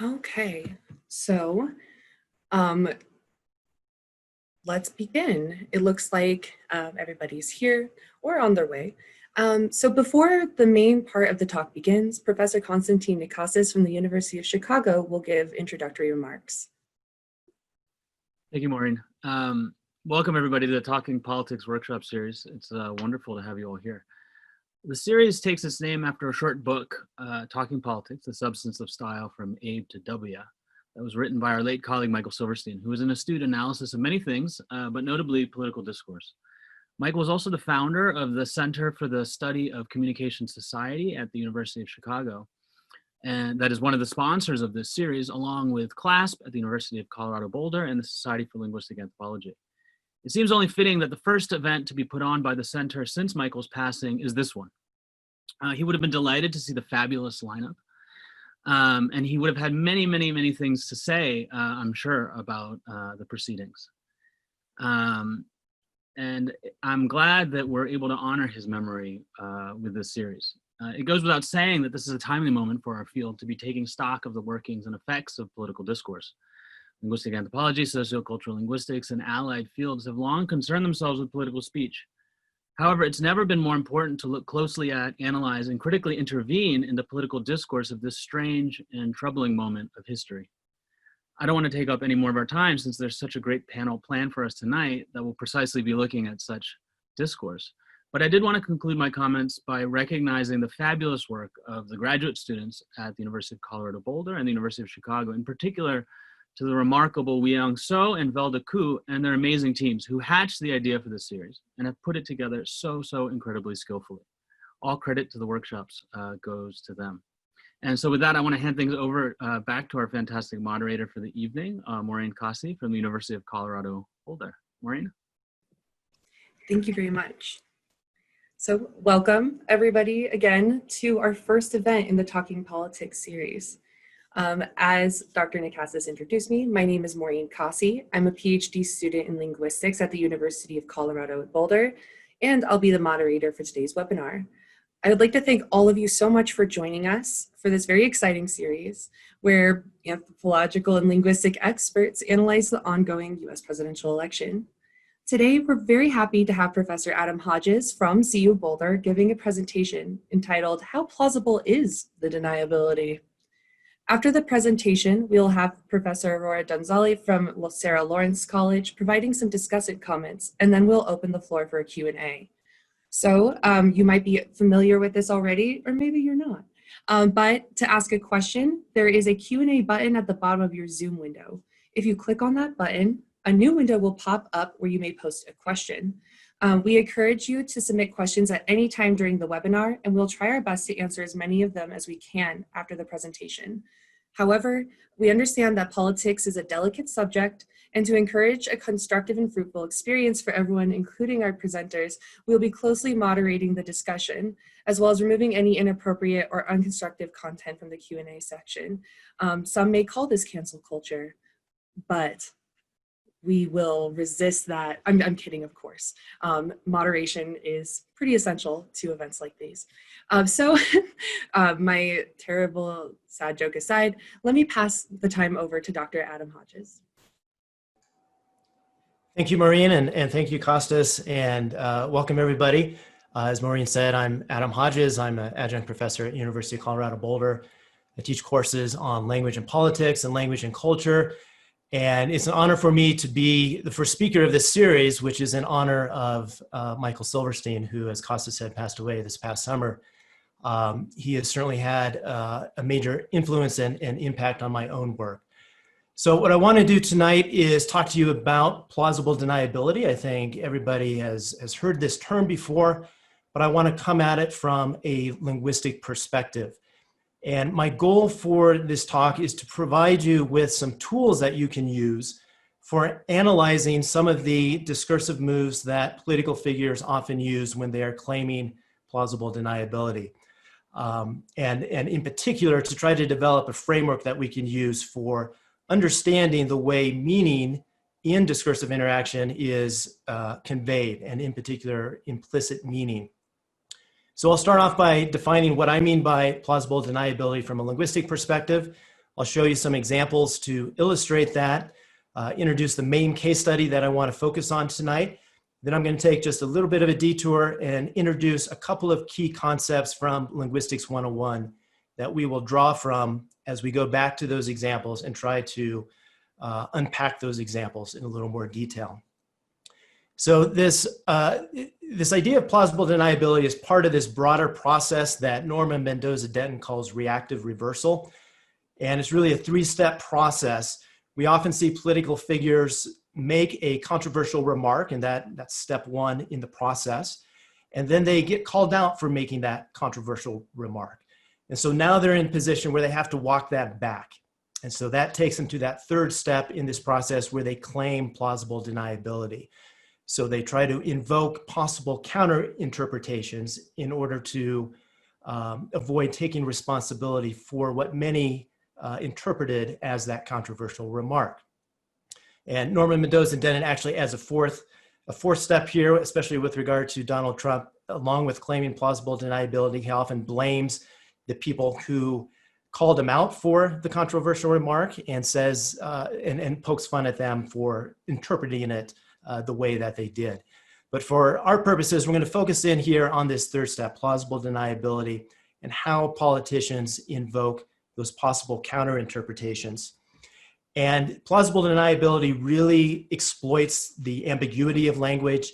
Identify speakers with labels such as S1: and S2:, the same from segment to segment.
S1: Okay, so um, let's begin. It looks like everybody's here or on their way. So before the main part of the talk begins, Professor Konstantin Nikassis from the University of Chicago will give introductory remarks.
S2: Thank you, Maureen. Welcome everybody to the Talking Politics workshop series. It's wonderful to have you all here. The series takes its name after a short book, Talking Politics, The Substance of Style from Abe to W, that was written by our late colleague, Michael Silverstein, who was an astute analysis of many things, but notably political discourse. Michael was also the founder of the Center for the Study of Communication Society at the University of Chicago. And that is one of the sponsors of this series, along with CLASP at the University of Colorado Boulder and the Society for Linguistic Anthropology. It seems only fitting that the first event to be put on by the center since Michael's passing is this one. He would have been delighted to see the fabulous lineup. And he would have had many, many, many things to say, I'm sure, about the proceedings. And I'm glad that we're able to honor his memory with this series. It goes without saying that this is a timely moment for our field to be taking stock of the workings and effects of political discourse. Linguistic anthropology, sociocultural linguistics, and allied fields have long concerned themselves with political speech. However, it's never been more important to look closely at, analyze, and critically intervene in the political discourse of this strange and troubling moment of history. I don't want to take up any more of our time since there's such a great panel planned for us tonight that will precisely be looking at such discourse. But I did want to conclude my comments by recognizing the fabulous work of the graduate students at the University of Colorado Boulder and the University of Chicago, in particular to the remarkable Weiyang So and Velda Ku and their amazing teams who hatched the idea for this series and have put it together so incredibly skillfully. All credit to the workshops goes to them. And so with that, I want to hand things over back to our fantastic moderator for the evening, Maureen Kosse from the University of Colorado Boulder. Maureen?
S1: Thank you very much. So welcome everybody again to our first event in the Talking Politics series. As Dr. Nikassis introduced me, my name is Maureen Kosse. I'm a PhD student in linguistics at the University of Colorado at Boulder, and I'll be the moderator for today's webinar. I would like to thank all of you so much for joining us for this very exciting series where anthropological and linguistic experts analyze the ongoing US presidential election. Today, we're very happy to have Professor Adam Hodges from CU Boulder giving a presentation entitled, How Plausible is the Deniability? After the presentation, we'll have Professor Aurora Donzali from Sarah Lawrence College providing some discussant comments, and then we'll open the floor for a Q&A. So you might be familiar with this already, or maybe you're not. But to ask a question, there is a Q&A button at the bottom of your Zoom window. If you click on that button, a new window will pop up where you may post a question. We encourage you to submit questions at any time during the webinar, and we'll try our best to answer as many of them as we can after the presentation. However, we understand that politics is a delicate subject, and to encourage a constructive and fruitful experience for everyone, including our presenters, we'll be closely moderating the discussion, as well as removing any inappropriate or unconstructive content from the Q&A section. Some may call this cancel culture, but we will resist that. I'm kidding, of course. Moderation is pretty essential to events like these. My terrible, sad joke aside, let me pass the time over to Dr. Adam Hodges.
S3: Thank you, Maureen, and thank you, Kostas, and welcome everybody. As Maureen said, I'm Adam Hodges. I'm an adjunct professor at University of Colorado Boulder. I teach courses on language and politics and language and culture. And it's an honor for me to be the first speaker of this series, which is in honor of Michael Silverstein, who, as Kosse said, passed away this past summer. He has certainly had a major influence and impact on my own work. So what I want to do tonight is talk to you about plausible deniability. I think everybody has heard this term before, but I want to come at it from a linguistic perspective. And my goal for this talk is to provide you with some tools that you can use for analyzing some of the discursive moves that political figures often use when they are claiming plausible deniability. And in particular, to try to develop a framework that we can use for understanding the way meaning in discursive interaction is conveyed, and in particular, implicit meaning. So I'll start off by defining what I mean by plausible deniability from a linguistic perspective. I'll show you some examples to illustrate that, introduce the main case study that I want to focus on tonight. Then I'm going to take just a little bit of a detour and introduce a couple of key concepts from Linguistics 101 that we will draw from as we go back to those examples and try to unpack those examples in a little more detail. So this idea of plausible deniability is part of this broader process that Norman Mendoza-Denton calls reactive reversal. And it's really a three-step process. We often see political figures make a controversial remark, and that's step one in the process. And then they get called out for making that controversial remark. And so now they're in a position where they have to walk that back. And so that takes them to that third step in this process where they claim plausible deniability. So they try to invoke possible counter interpretations in order to avoid taking responsibility for what many interpreted as that controversial remark. And Norman Mendoza-Denton actually adds a fourth step here, especially with regard to Donald Trump. Along with claiming plausible deniability, he often blames the people who called him out for the controversial remark and says, and pokes fun at them for interpreting it the way that they did. But for our purposes, we're going to focus in here on this third step, plausible deniability, and how politicians invoke those possible counter interpretations. And plausible deniability really exploits the ambiguity of language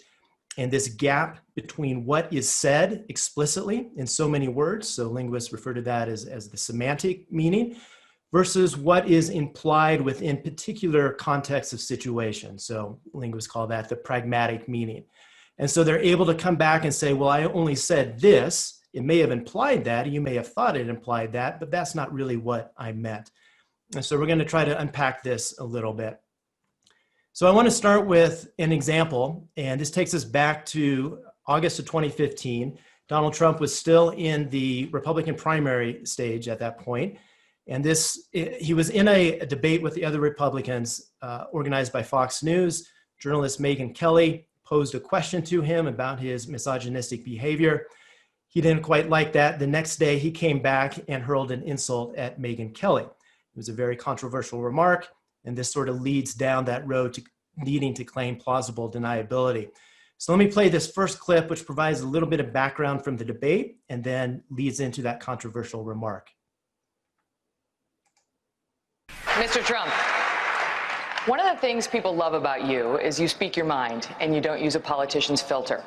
S3: and this gap between what is said explicitly in so many words, so linguists refer to that as the semantic meaning, versus what is implied within particular contexts of situation. So linguists call that the pragmatic meaning. And so they're able to come back and say, well, I only said this. It may have implied that, you may have thought it implied that, but that's not really what I meant. And so we're going to try to unpack this a little bit. So I want to start with an example, and this takes us back to August of 2015. Donald Trump was still in the Republican primary stage at that point. And he was in a debate with the other Republicans organized by Fox News. Journalist Megyn Kelly posed a question to him about his misogynistic behavior. He didn't quite like that. The next day, he came back and hurled an insult at Megyn Kelly. It was a very controversial remark, and this sort of leads down that road to needing to claim plausible deniability. So let me play this first clip, which provides a little bit of background from the debate and then leads into that controversial remark.
S4: Mr. Trump, one of the things people love about you is you speak your mind and you don't use a politician's filter.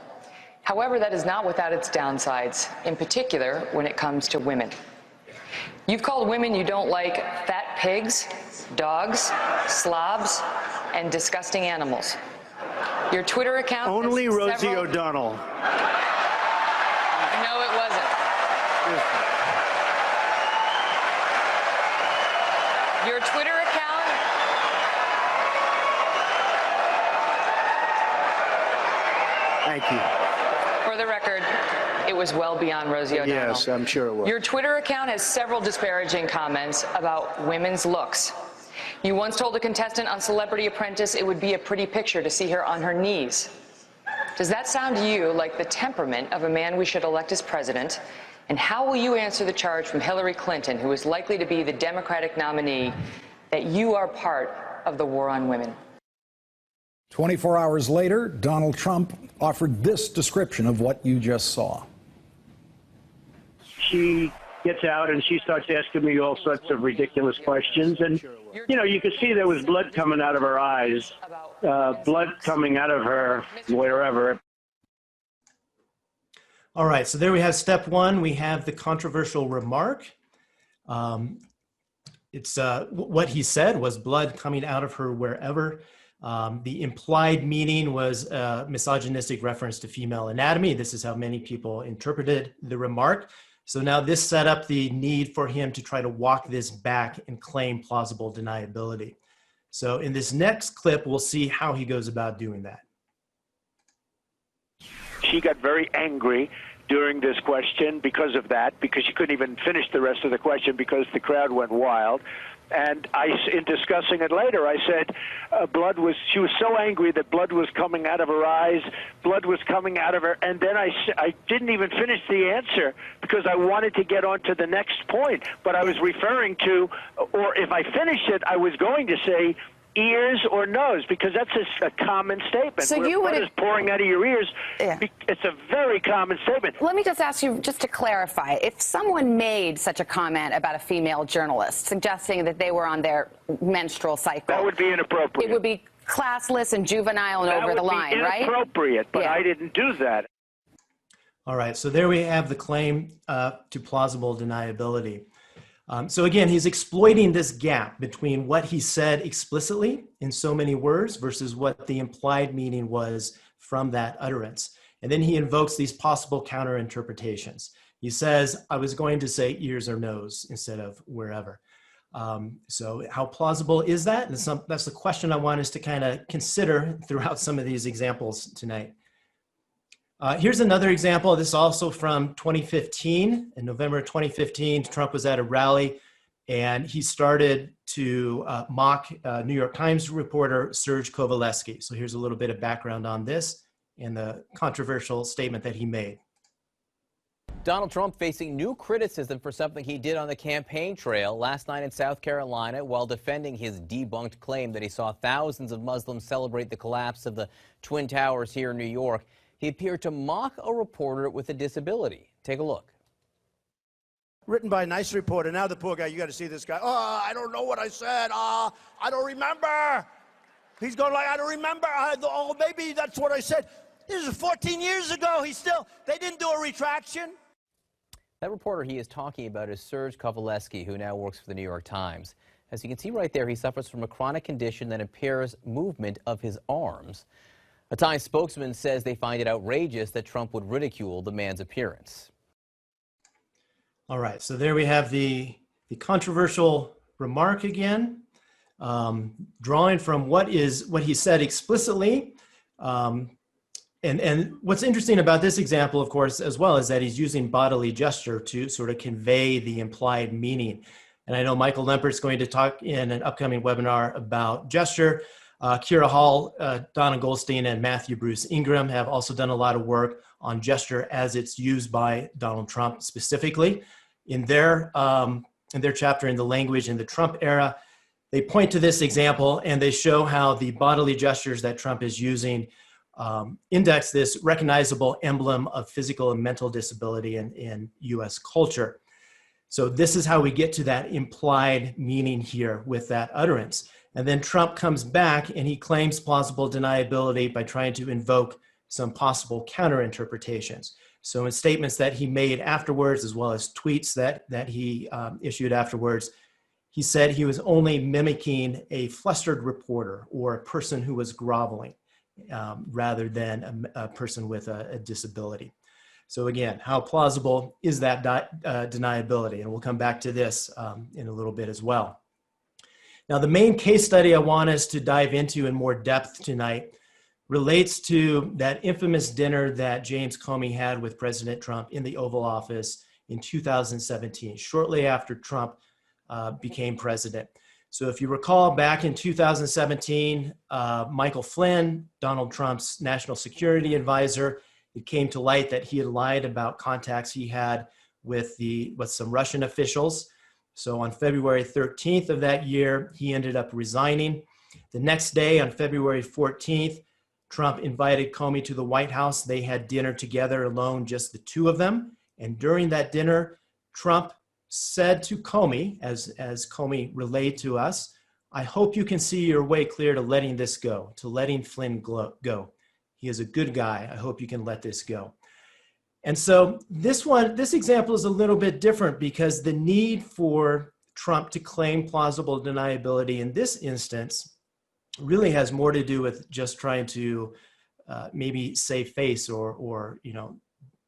S4: However, that is not without its downsides, in particular when it comes to women. You've called women you don't like fat pigs, dogs, slobs, and disgusting animals. Your Twitter account—
S5: Only Rosie O'Donnell.
S4: No, it wasn't. Your Twitter account—
S5: Thank you.
S4: For the record, it was well beyond Rosie O'Donnell.
S5: Yes, I'm sure it was.
S4: Your Twitter account has several disparaging comments about women's looks. You once told a contestant on Celebrity Apprentice it would be a pretty picture to see her on her knees. Does that sound to you like the temperament of a man we should elect as president? And how will you answer the charge from Hillary Clinton, who is likely to be the Democratic nominee, that you are part of the war on women?
S6: 24 hours later, Donald Trump offered this description of what you just saw.
S5: She gets out and she starts asking me all sorts of ridiculous questions. And, you know, you could see there was blood coming out of her eyes, blood coming out of her wherever.
S3: All right, so there we have step one. We have the controversial remark. What he said was blood coming out of her wherever. The implied meaning was a misogynistic reference to female anatomy. This is how many people interpreted the remark. So now this set up the need for him to try to walk this back and claim plausible deniability. So in this next clip, we'll see how he goes about doing that.
S7: She got very angry during this question because of that, because she couldn't even finish the rest of the question because the crowd went wild. And in discussing it later, I said she was so angry that blood was coming out of her eyes, blood was coming out of her, and then I didn't even finish the answer because I wanted to get on to the next point. But I was referring to, or if I finished it, I was going to say ears or nose, because that's a common statement.
S8: So
S7: where
S8: you would
S7: blood is pouring out of your ears.
S8: Yeah.
S7: It's a very common statement.
S8: Let me just ask you, just to clarify, if someone made such a comment about a female journalist, suggesting that they were on their menstrual cycle,
S7: That would be inappropriate.
S8: it would be classless and juvenile and over the line, right?
S7: That would be inappropriate, but
S8: Yeah.
S7: I didn't do that.
S3: All right, so there we have the claim to plausible deniability. So again, he's exploiting this gap between what he said explicitly in so many words versus what the implied meaning was from that utterance. And then he invokes these possible counter interpretations. He says, I was going to say ears or nose instead of wherever. So how plausible is that? And that's the question I want us to kind of consider throughout some of these examples tonight. Here's another example. This is also from 2015. In November 2015, Trump was at a rally and he started to mock New York Times reporter Serge Kovaleski. So here's a little bit of background on this and the controversial statement that he made.
S9: Donald Trump facing new criticism for something he did on the campaign trail last night in South Carolina while defending his debunked claim that he saw thousands of Muslims celebrate the collapse of the Twin Towers here in New York. He appeared to mock a reporter with a disability. Take a look.
S10: Written by a nice reporter. Now the poor guy, you got to see this guy. Oh, I don't know what I said. I don't remember. He's going like, I don't remember. Oh, maybe that's what I said. This is 14 years ago. They didn't do a retraction.
S9: That reporter he is talking about is Serge Kovaleski, who now works for the New York Times. As you can see right there, he suffers from a chronic condition that impairs movement of his arms. A Times spokesman says they find it outrageous that Trump would ridicule the man's appearance.
S3: All right, so there we have the controversial remark again, drawing from what he said explicitly. And what's interesting about this example, of course, as well, is that he's using bodily gesture to sort of convey the implied meaning. And I know Michael Lempert's going to talk in an upcoming webinar about gesture. Kira Hall, Donna Goldstein, and Matthew Bruce Ingram have also done a lot of work on gesture as it's used by Donald Trump specifically. In their chapter in the language in the Trump era, they point to this example and they show how the bodily gestures that Trump is using index this recognizable emblem of physical and mental disability in US culture. So this is how we get to that implied meaning here with that utterance. And then Trump comes back and he claims plausible deniability by trying to invoke some possible counter interpretations. So in statements that he made afterwards, as well as tweets that he issued afterwards, he said he was only mimicking a flustered reporter or a person who was groveling rather than a person with a disability. So again, how plausible is that deniability? And we'll come back to this in a little bit as well. Now, the main case study I want us to dive into in more depth tonight relates to that infamous dinner that James Comey had with President Trump in the Oval Office in 2017, shortly after Trump became president. So if you recall, back in 2017, Michael Flynn, Donald Trump's national security advisor, it came to light that he had lied about contacts he had with some Russian officials. So on February 13th of that year, he ended up resigning. The next day, on February 14th, Trump invited Comey to the White House. They had dinner together alone, just the two of them. And during that dinner, Trump said to Comey, as Comey relayed to us, I hope you can see your way clear to letting this go, to letting Flynn go. He is a good guy. I hope you can let this go. And so this example is a little bit different because the need for Trump to claim plausible deniability in this instance really has more to do with just trying to maybe save face or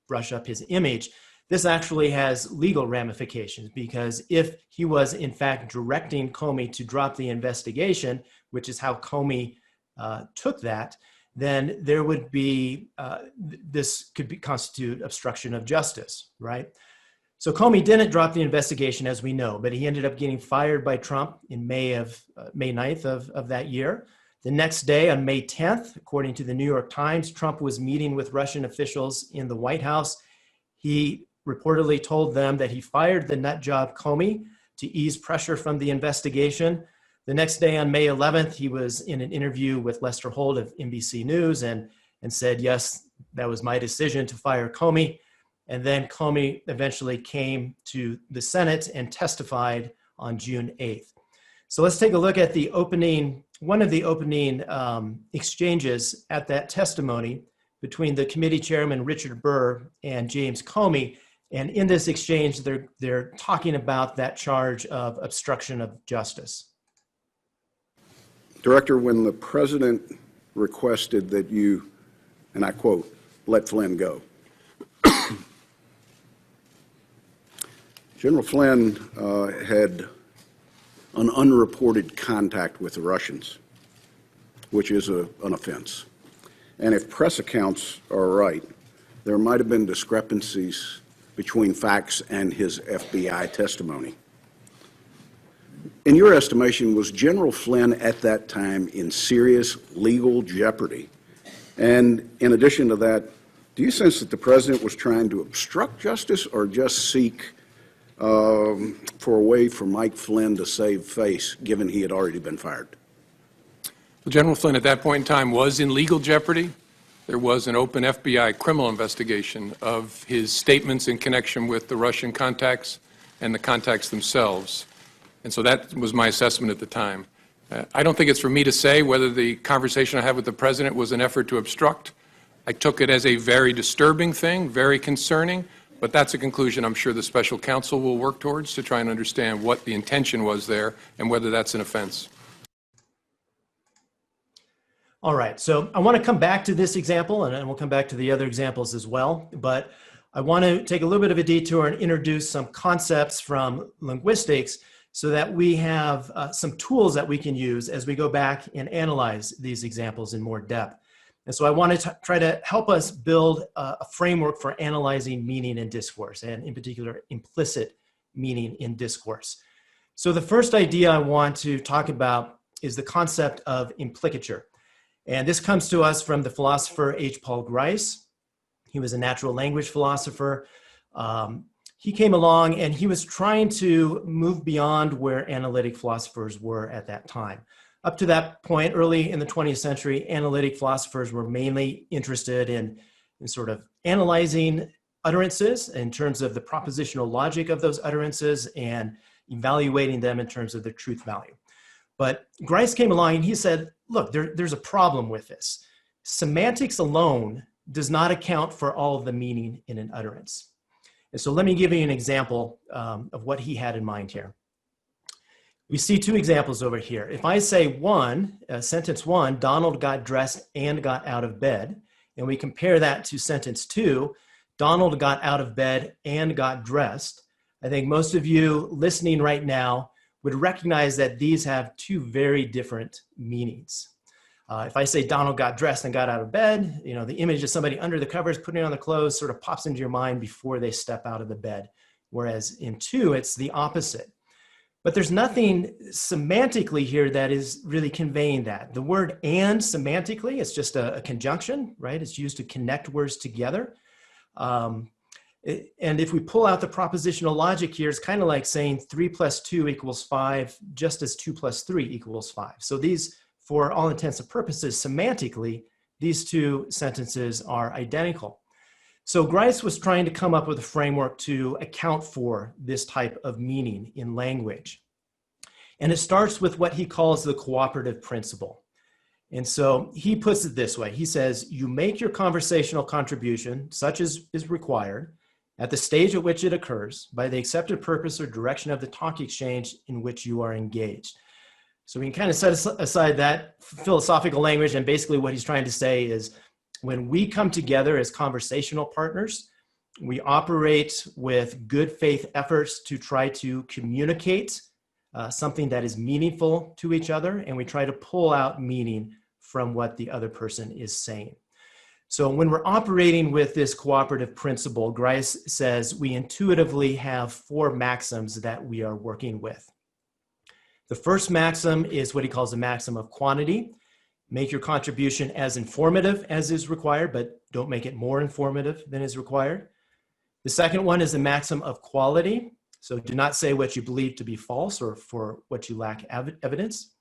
S3: brush up his image. This actually has legal ramifications because if he was in fact directing Comey to drop the investigation, which is how Comey took that, then there would be, this could constitute obstruction of justice, right? So Comey didn't drop the investigation, as we know, but he ended up getting fired by Trump in May 9th of that year. The next day, on May 10th, according to the New York Times, Trump was meeting with Russian officials in the White House. He reportedly told them that he fired the nut job Comey to ease pressure from the investigation. The next day, on May 11th, he was in an interview with Lester Holt of NBC News and said, yes, that was my decision to fire Comey. And then Comey eventually came to the Senate and testified on June 8th. So let's take a look at one of the opening exchanges at that testimony between the committee chairman, Richard Burr, and James Comey. And in this exchange, they're talking about that charge of obstruction of justice.
S11: Director, when the president requested that you, and I quote, let Flynn go, General Flynn had an unreported contact with the Russians, which is an offense. And if press accounts are right, there might have been discrepancies between facts and his FBI testimony. In your estimation, was General Flynn at that time in serious legal jeopardy? And in addition to that, do you sense that the president was trying to obstruct justice or just seek for a way for Mike Flynn to save face, given he had already been fired?
S12: Well, General Flynn at that point in time was in legal jeopardy. There was an open FBI criminal investigation of his statements in connection with the Russian contacts and the contacts themselves. And so that was my assessment at the time. I don't think it's for me to say whether the conversation I had with the president was an effort to obstruct. I took it as a very disturbing thing, very concerning, but that's a conclusion I'm sure the special counsel will work towards to try and understand what the intention was there and whether that's an offense.
S3: All right, so I want to come back to this example, and we'll come back to the other examples as well, but I want to take a little bit of a detour and introduce some concepts from linguistics so that we have some tools that we can use as we go back and analyze these examples in more depth. And so I want to try to help us build a framework for analyzing meaning in discourse, and in particular, implicit meaning in discourse. So the first idea I want to talk about is the concept of implicature. And this comes to us from the philosopher H. Paul Grice. He was a natural language philosopher. He came along and he was trying to move beyond where analytic philosophers were at that time. Up to that point, early in the 20th century, analytic philosophers were mainly interested in sort of analyzing utterances in terms of the propositional logic of those utterances and evaluating them in terms of their truth value. But Grice came along and he said, look, there's a problem with this. Semantics alone does not account for all of the meaning in an utterance. And so let me give you an example of what he had in mind here. We see two examples over here. If I say sentence one, Donald got dressed and got out of bed, and we compare that to sentence two, Donald got out of bed and got dressed, I think most of you listening right now would recognize that these have two very different meanings. If I say Donald got dressed and got out of bed, you know, the image of somebody under the covers putting on the clothes sort of pops into your mind before they step out of the bed. Whereas in two, it's the opposite. But there's nothing semantically here that is really conveying that. The word and semantically, it's just a conjunction, right? It's used to connect words together. And if we pull out the propositional logic here, it's kind of like saying 3 + 2 = 5, just as 2 + 3 = 5. So these, for all intents and purposes, semantically, these two sentences are identical. So Grice was trying to come up with a framework to account for this type of meaning in language. And it starts with what he calls the cooperative principle. And so he puts it this way. He says, you make your conversational contribution, such as is required, at the stage at which it occurs by the accepted purpose or direction of the talk exchange in which you are engaged. So we can kind of set aside that philosophical language, and basically what he's trying to say is when we come together as conversational partners, we operate with good faith efforts to try to communicate something that is meaningful to each other, and we try to pull out meaning from what the other person is saying. So when we're operating with this cooperative principle, Grice says we intuitively have 4 maxims that we are working with. The first maxim is what he calls the maxim of quantity. Make your contribution as informative as is required, but don't make it more informative than is required. The second one is the maxim of quality. So do not say what you believe to be false or for what you lack evidence.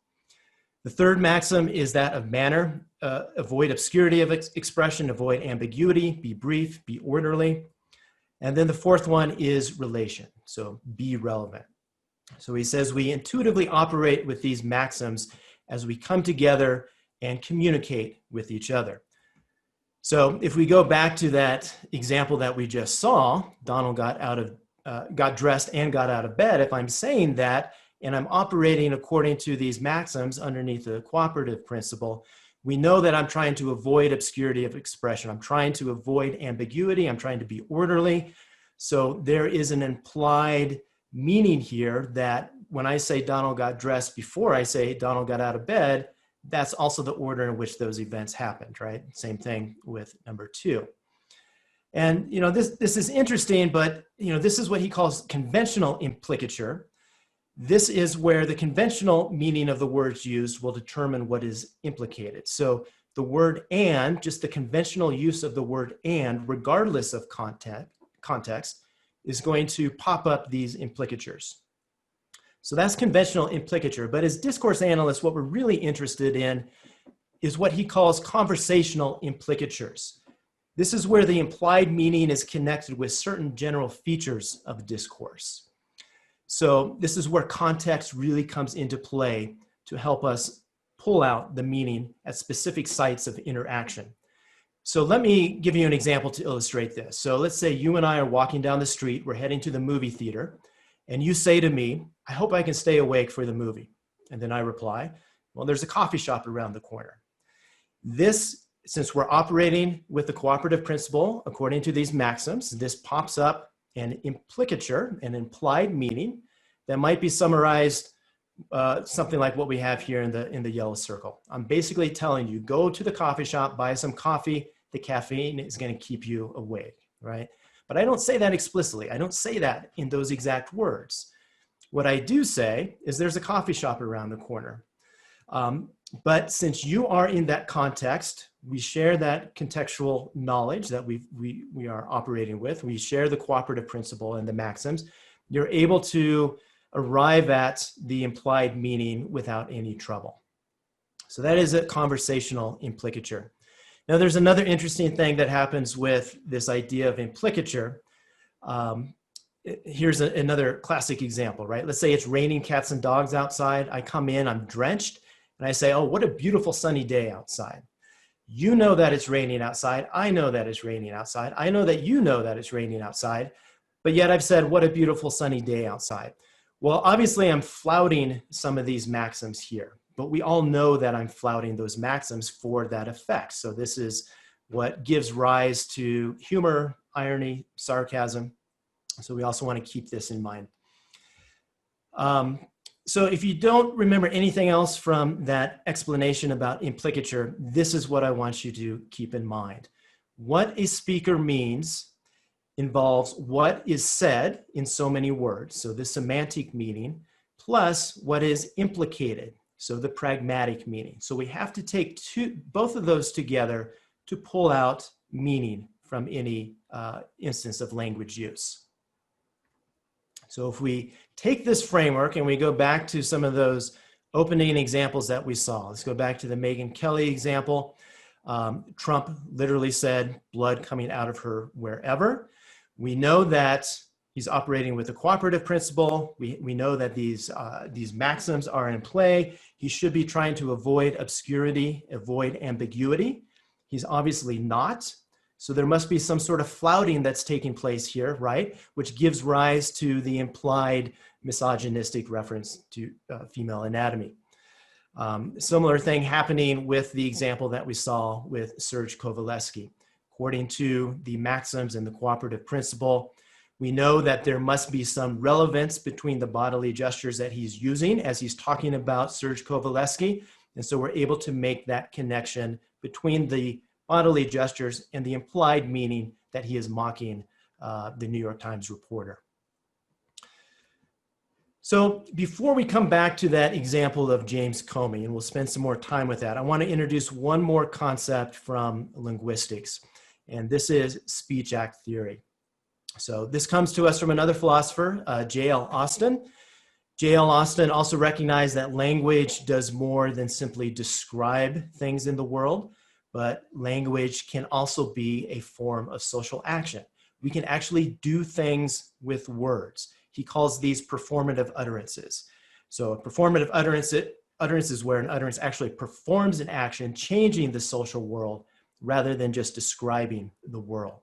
S3: The third maxim is that of manner. Avoid obscurity of expression, avoid ambiguity, be brief, be orderly. And then the fourth one is relation. So be relevant. So he says we intuitively operate with these maxims as we come together and communicate with each other. So if we go back to that example that we just saw, Donald got dressed and got out of bed. If I'm saying that and I'm operating according to these maxims underneath the cooperative principle, we know that I'm trying to avoid obscurity of expression. I'm trying to avoid ambiguity. I'm trying to be orderly. So there is an implied meaning here that when I say Donald got dressed before I say Donald got out of bed, that's also the order in which those events happened, right? Same thing with number 2. And, this is interesting, but, this is what he calls conventional implicature. This is where the conventional meaning of the words used will determine what is implicated. So the word and, just the conventional use of the word and, regardless of context, is going to pop up these implicatures. So that's conventional implicature. But as discourse analysts, what we're really interested in is what he calls conversational implicatures. This is where the implied meaning is connected with certain general features of discourse. So this is where context really comes into play to help us pull out the meaning at specific sites of interaction. So let me give you an example to illustrate this. So let's say you and I are walking down the street, we're heading to the movie theater, and you say to me, I hope I can stay awake for the movie. And then I reply, well, there's a coffee shop around the corner. This, since we're operating with the cooperative principle, according to these maxims, this pops up an implicature, an implied meaning that might be summarized something like what we have here in the yellow circle. I'm basically telling you, go to the coffee shop, buy some coffee. The caffeine is going to keep you awake, right? But I don't say that explicitly. I don't say that in those exact words. What I do say is there's a coffee shop around the corner. But since you are in that context, we share that contextual knowledge that we are operating with. We share the cooperative principle and the maxims. You're able to arrive at the implied meaning without any trouble. So that is a conversational implicature. Now there's another interesting thing that happens with this idea of implicature. Here's another classic example, right? Let's say it's raining cats and dogs outside. I come in, I'm drenched, and I say, oh, what a beautiful sunny day outside. You know that it's raining outside. I know that it's raining outside. I know that you know that it's raining outside, but yet I've said, what a beautiful sunny day outside. Well, obviously I'm flouting some of these maxims here, but we all know that I'm flouting those maxims for that effect. So this is what gives rise to humor, irony, sarcasm. So we also want to keep this in mind. So if you don't remember anything else from that explanation about implicature, this is what I want you to keep in mind. What a speaker means involves what is said in so many words, so the semantic meaning, plus what is implicated, so the pragmatic meaning. So we have to take both of those together to pull out meaning from any instance of language use. So if we take this framework and we go back to some of those opening examples that we saw, let's go back to the Megyn Kelly example. Trump literally said, blood coming out of her wherever. We know that he's operating with a cooperative principle. We know that these maxims are in play. He should be trying to avoid obscurity, avoid ambiguity. He's obviously not. So there must be some sort of flouting that's taking place here, right? Which gives rise to the implied misogynistic reference to female anatomy. Similar thing happening with the example that we saw with Serge Kovaleski. According to the maxims and the cooperative principle, we know that there must be some relevance between the bodily gestures that he's using as he's talking about Serge Kovaleski. And so we're able to make that connection between the bodily gestures, and the implied meaning that he is mocking the New York Times reporter. So before we come back to that example of James Comey, and we'll spend some more time with that, I want to introduce one more concept from linguistics, and this is speech act theory. So this comes to us from another philosopher, J.L. Austin. J.L. Austin also recognized that language does more than simply describe things in the world, but language can also be a form of social action. We can actually do things with words. He calls these performative utterances. So a performative utterance is where an utterance actually performs an action, changing the social world rather than just describing the world.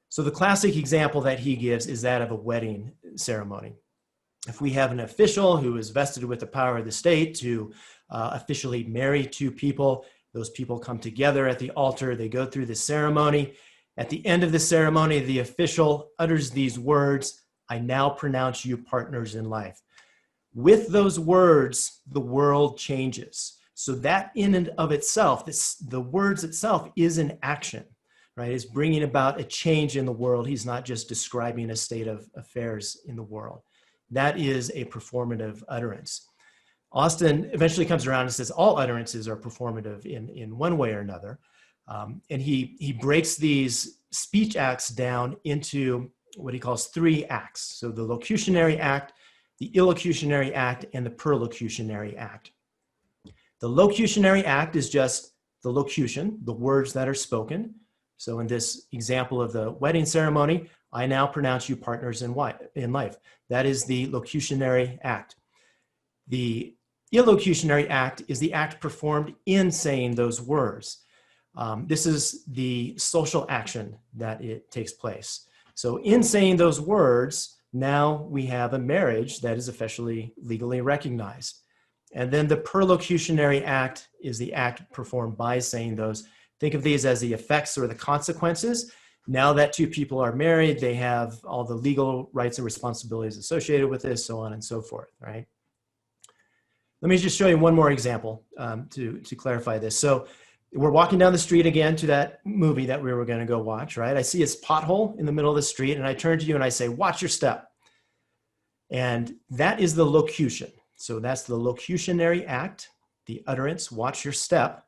S3: So the classic example that he gives is that of a wedding ceremony. If we have an official who is vested with the power of the state to officially marry two people, those people come together at the altar, they go through the ceremony. At the end of the ceremony, the official utters these words, "I now pronounce you partners in life." With those words, the world changes. So that in and of itself, the words itself is an action, right? It's bringing about a change in the world. He's not just describing a state of affairs in the world. That is a performative utterance. Austin eventually comes around and says all utterances are performative in one way or another. And he breaks these speech acts down into what he calls 3 acts. So the locutionary act, the illocutionary act, and the perlocutionary act. The locutionary act is just the locution, the words that are spoken. So in this example of the wedding ceremony, "I now pronounce you partners in life." That is the locutionary act. The illocutionary act is the act performed in saying those words. This is the social action that it takes place. So in saying those words, now we have a marriage that is officially legally recognized. And then the perlocutionary act is the act performed by saying those. Think of these as the effects or the consequences. Now that two people are married, they have all the legal rights and responsibilities associated with this, so on and so forth, right? Let me just show you one more example to clarify this. So we're walking down the street again to that movie that we were going to go watch, right? I see this pothole in the middle of the street, and I turn to you and I say, "Watch your step." And that is the locution. So that's the locutionary act, the utterance, "Watch your step."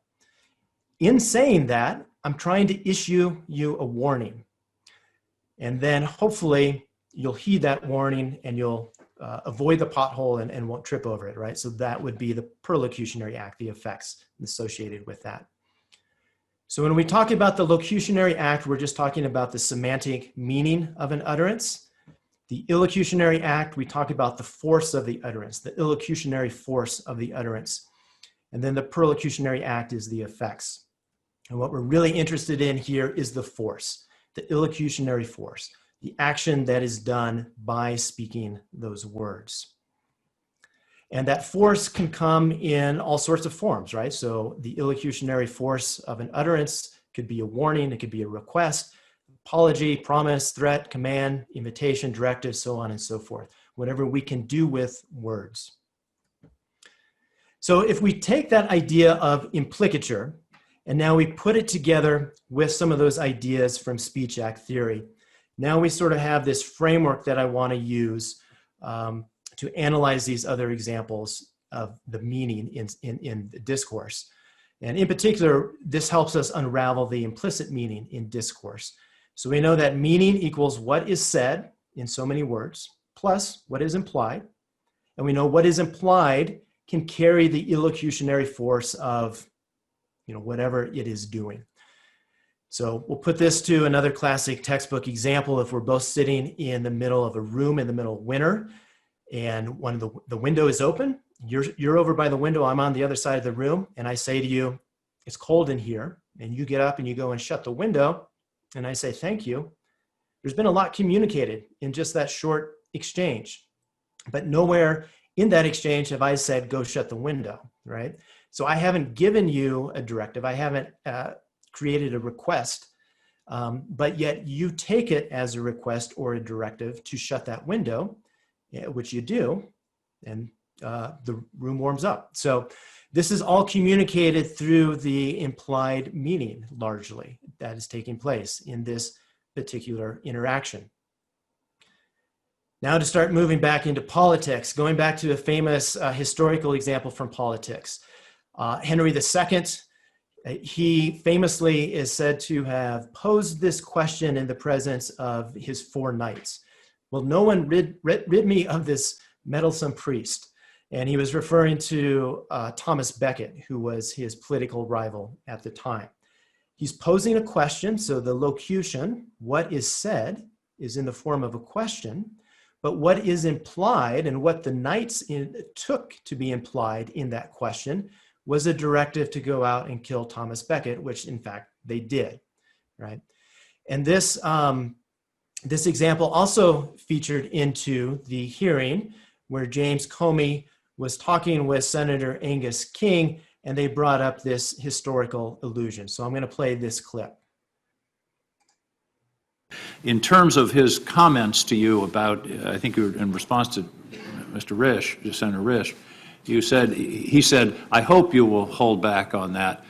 S3: In saying that, I'm trying to issue you a warning. And then hopefully you'll heed that warning and you'll avoid the pothole and won't trip over it, right? So that would be the perlocutionary act, the effects associated with that. So when we talk about the locutionary act, we're just talking about the semantic meaning of an utterance. The illocutionary act, we talk about the force of the utterance, the illocutionary force of the utterance. And then the perlocutionary act is the effects. And what we're really interested in here is the force, the illocutionary force, the action that is done by speaking those words. And that force can come in all sorts of forms, right? So the illocutionary force of an utterance could be a warning, it could be a request, apology, promise, threat, command, invitation, directive, so on and so forth, whatever we can do with words. So if we take that idea of implicature, and now we put it together with some of those ideas from speech act theory, now we sort of have this framework that I want to use to analyze these other examples of the meaning in the discourse. And in particular, this helps us unravel the implicit meaning in discourse. So we know that meaning equals what is said in so many words, plus what is implied. And we know what is implied can carry the illocutionary force of, whatever it is doing. So we'll put this to another classic textbook example. If we're both sitting in the middle of a room in the middle of winter, and when the window is open, you're over by the window, I'm on the other side of the room, and I say to you, "It's cold in here," and you get up and you go and shut the window, and I say, "Thank you." There's been a lot communicated in just that short exchange, but nowhere in that exchange have I said, "Go shut the window," right? So I haven't given you a directive, I haven't created a request, but yet you take it as a request or a directive to shut that window, which you do, and the room warms up. So This is all communicated through the implied meaning, largely, that is taking place in this particular interaction. Now to start moving back into politics, going back to a famous historical example from politics. Henry II, he famously is said to have posed this question in the presence of his 4 knights. Will no one rid me of this meddlesome priest? And he was referring to Thomas Becket, who was his political rival at the time. He's posing a question, so the locution, what is said, is in the form of a question, but what is implied and what the knights took to be implied in that question was a directive to go out and kill Thomas Becket, which in fact they did, right? And this, this example also featured into the hearing where James Comey was talking with Senator Angus King, and they brought up this historical illusion. So I'm going to play this clip.
S13: In terms of his comments to you about, I think you were in response to Mr. Risch, Senator Risch, he said, I hope you will hold back on that.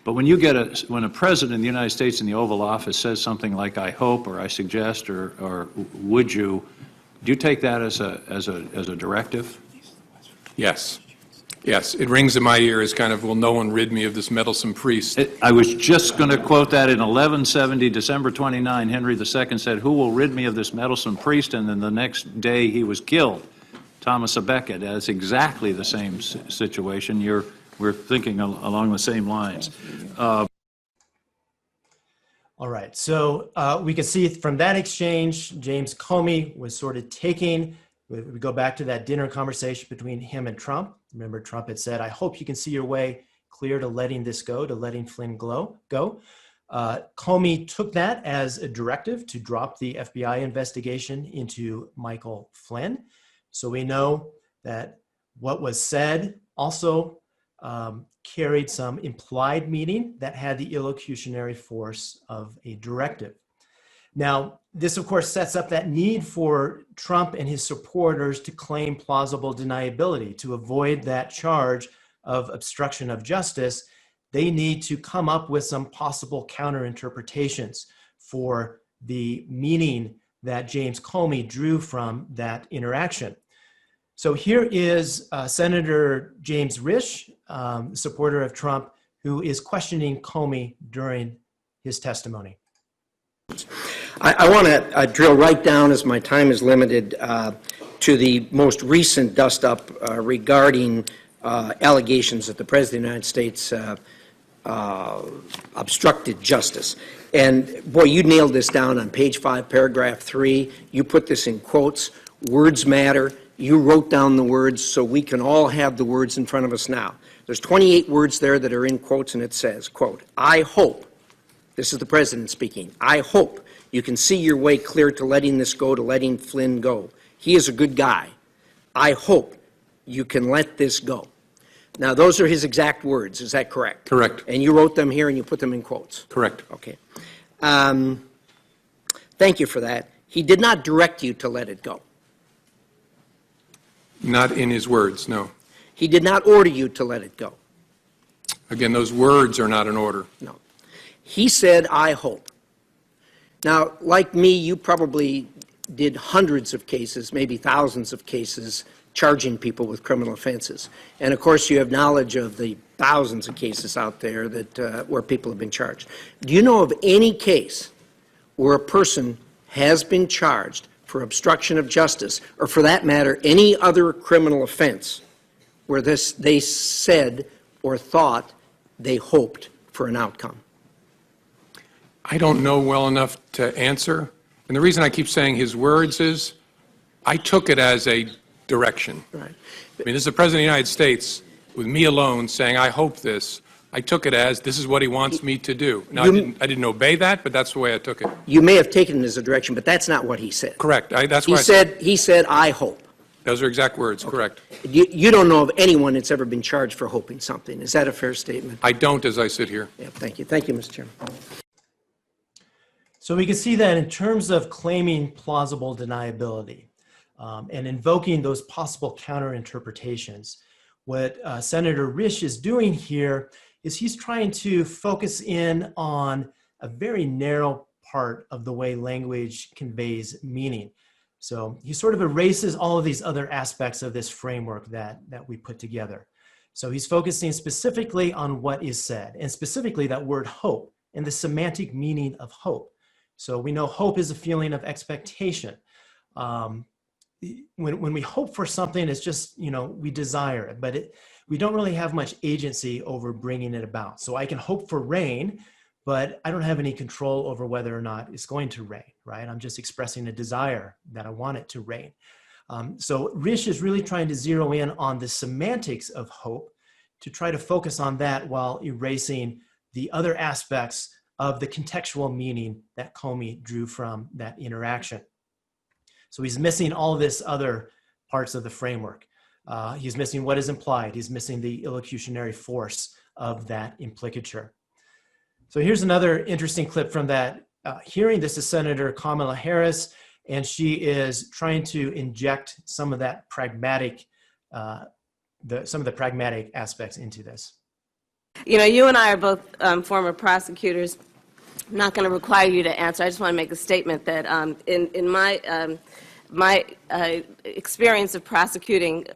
S13: But when you get when a president of the United States in the Oval Office says something like I hope or I suggest or would you, do you take that as a directive?
S12: Yes. Yes, it rings in my ear as kind of, will no one rid me of this meddlesome priest?
S13: I was just going to quote that in 1170, December 29, Henry II said, who will rid me of this meddlesome priest? And then the next day he was killed, Thomas à Becket. That's exactly the same situation. We're thinking along the same lines.
S3: All right, so we can see from that exchange, James Comey was sort of taking, we go back to that dinner conversation between him and Trump. Remember, Trump had said, I hope you can see your way clear to letting this go, to letting Flynn go. Comey took that as a directive to drop the FBI investigation into Michael Flynn. So we know that what was said also carried some implied meaning that had the illocutionary force of a directive. Now, this, of course, sets up that need for Trump and his supporters to claim plausible deniability. To avoid that charge of obstruction of justice, they need to come up with some possible counterinterpretations for the meaning that James Comey drew from that interaction. So here is Senator James Risch, supporter of Trump, who is questioning Comey during his testimony.
S14: I want to drill right down, as my time is limited, to the most recent dust-up regarding allegations that the President of the United States obstructed justice. And boy, you nailed this down on page 5, paragraph 3. You put this in quotes. Words matter. You wrote down the words so we can all have the words in front of us now. There's 28 words there that are in quotes, and it says, quote, I hope, this is the President speaking, I hope you can see your way clear to letting this go, to letting Flynn go. He is a good guy. I hope you can let this go. Now, those are his exact words. Is that correct?
S12: Correct.
S14: And you wrote them here and you put them in quotes?
S12: Correct.
S14: Okay. Thank you for that. He did not direct you to let it go.
S12: Not in his words, no.
S14: He did not order you to let it go.
S12: Again, those words are not an order.
S14: No. He said, I hope. Now, like me, you probably did hundreds of cases, maybe thousands of cases, charging people with criminal offenses. And of course, you have knowledge of the thousands of cases out there that where people have been charged. Do you know of any case where a person has been charged for obstruction of justice, or for that matter, any other criminal offense, where they said or thought they hoped for an outcome?
S12: I don't know well enough to answer. And the reason I keep saying his words is I took it as a direction.
S14: Right.
S12: I mean, this is the President of the United States with me alone saying, I hope this. I took it as this is what he wants me to do. Now, I didn't obey that, but that's the way I took it.
S14: You may have taken it as a direction, but that's not what he said.
S12: Correct. That's
S14: he
S12: why
S14: said, he said, I hope.
S12: Those are exact words, okay. Correct.
S14: You don't know of anyone that's ever been charged for hoping something. Is that a fair statement?
S12: I don't, as I sit here.
S14: Yeah, thank you. Thank you, Mr. Chairman.
S3: So we can see that in terms of claiming plausible deniability and invoking those possible counterinterpretations, What Senator Risch is doing here is he's trying to focus in on a very narrow part of the way language conveys meaning. So he sort of erases all of these other aspects of this framework that we put together. So he's focusing specifically on what is said, and specifically that word hope and the semantic meaning of hope. So we know hope is a feeling of expectation. When we hope for something, it's just, we desire it, but we don't really have much agency over bringing it about. So I can hope for rain, but I don't have any control over whether or not it's going to rain, right? I'm just expressing a desire that I want it to rain. So Risch is really trying to zero in on the semantics of hope to try to focus on that while erasing the other aspects of the contextual meaning that Comey drew from that interaction. So he's missing all this other parts of the framework. He's missing what is implied. He's missing the illocutionary force of that implicature. So here's another interesting clip from that hearing. This is Senator Kamala Harris, and she is trying to inject some of that pragmatic, some of the pragmatic aspects into this.
S15: You and I are both former prosecutors. I'm not going to require you to answer. I just want to make a statement that in my experience of prosecuting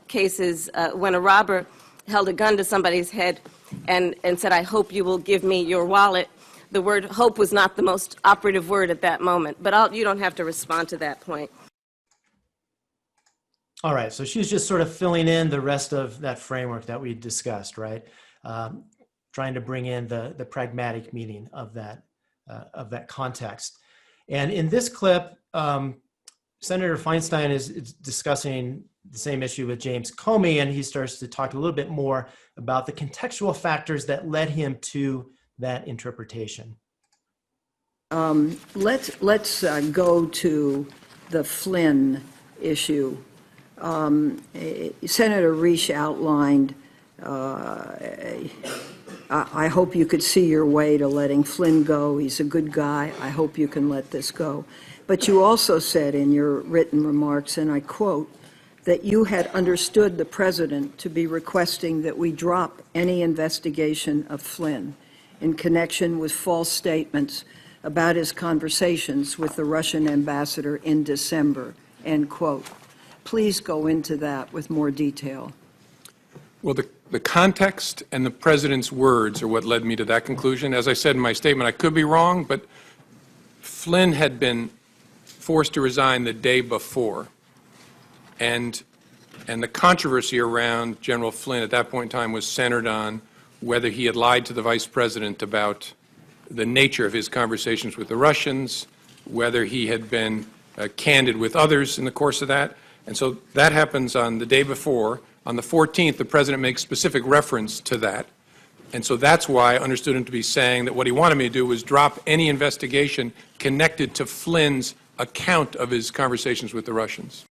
S15: cases, when a robber held a gun to somebody's head and said, "I hope you will give me your wallet," the word hope was not the most operative word at that moment. But you don't have to respond to that point.
S3: All right, so she's just sort of filling in the rest of that framework that we discussed, right? Trying to bring in the pragmatic meaning of that context. And in this clip, Senator Feinstein is discussing the same issue with James Comey, and he starts to talk a little bit more about the contextual factors that led him to that interpretation.
S16: Let's go to the Flynn issue. Senator Risch outlined, I hope you could see your way to letting Flynn go. He's a good guy. I hope you can let this go. But you also said in your written remarks, and I quote, that you had understood the president to be requesting that we drop any investigation of Flynn in connection with false statements about his conversations with the Russian ambassador in December, end quote. Please go into that with more detail.
S12: Well, the context and the president's words are what led me to that conclusion. As I said in my statement, I could be wrong, but Flynn had been forced to resign the day before. And the controversy around General Flynn at that point in time was centered on whether he had lied to the vice president about the nature of his conversations with the Russians, whether he had been candid with others in the course of that. And so that happens on the day before. On the 14th, the president makes specific reference to that. And so that's why I understood him to be saying that what he wanted me to do was drop any investigation connected to Flynn's account of his conversations with the Russians.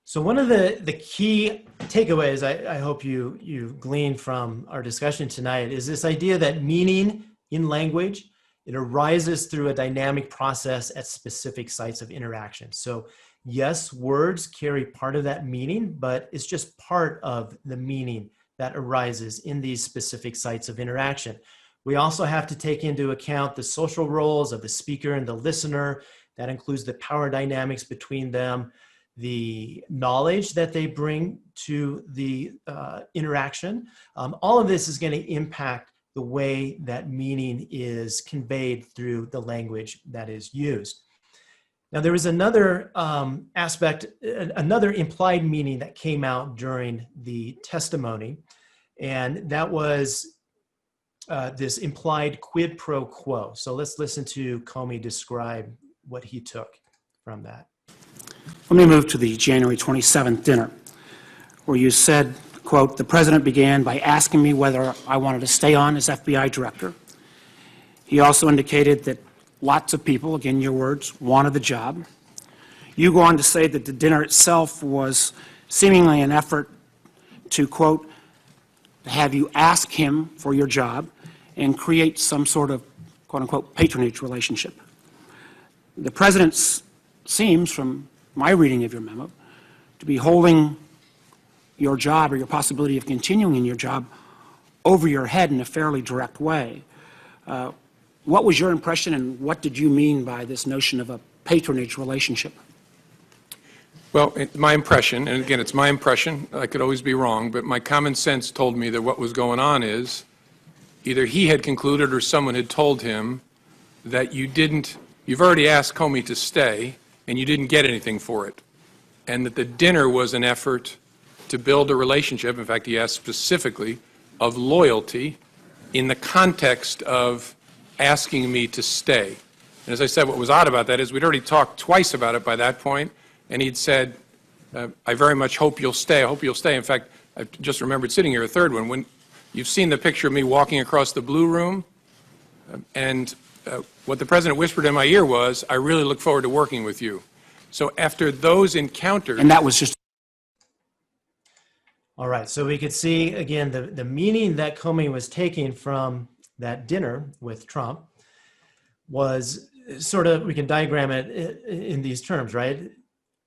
S3: So one of the key takeaways I hope you glean from our discussion tonight is this idea that meaning in language, it arises through a dynamic process at specific sites of interaction. So yes, words carry part of that meaning, but it's just part of the meaning that arises in these specific sites of interaction. We also have to take into account the social roles of the speaker and the listener. That includes the power dynamics between them, the knowledge that they bring to the interaction. All of this is going to impact the way that meaning is conveyed through the language that is used. Now, there was another aspect, another implied meaning that came out during the testimony, and that was this implied quid pro quo. So let's listen to Comey describe what he took from that.
S17: Let me move to the January 27th dinner, where you said, quote, the president began by asking me whether I wanted to stay on as FBI director. He also indicated that lots of people, again your words, wanted the job. You go on to say that the dinner itself was seemingly an effort to, quote, have you ask him for your job and create some sort of, quote unquote, patronage relationship. The president seems, from my reading of your memo, to be holding your job or your possibility of continuing in your job over your head in a fairly direct way. What was your impression, and what did you mean by this notion of a patronage relationship?
S12: Well, my impression, and again, it's my impression, I could always be wrong, but my common sense told me that what was going on is either he had concluded or someone had told him that you've already asked Comey to stay and you didn't get anything for it, and that the dinner was an effort to build a relationship, in fact, he asked specifically, of loyalty in the context of asking me to stay. And as I said, what was odd about that is we'd already talked twice about it by that point, and he'd said, I very much hope you'll stay. I hope you'll stay. In fact, I just remembered sitting here, a third one, when you've seen the picture of me walking across the Blue Room, and what the President whispered in my ear was, I really look forward to working with you. So after those encounters...
S17: And that was just...
S3: All right, so we could see, again, the meaning that Comey was taking from that dinner with Trump was sort of, we can diagram it in these terms, right?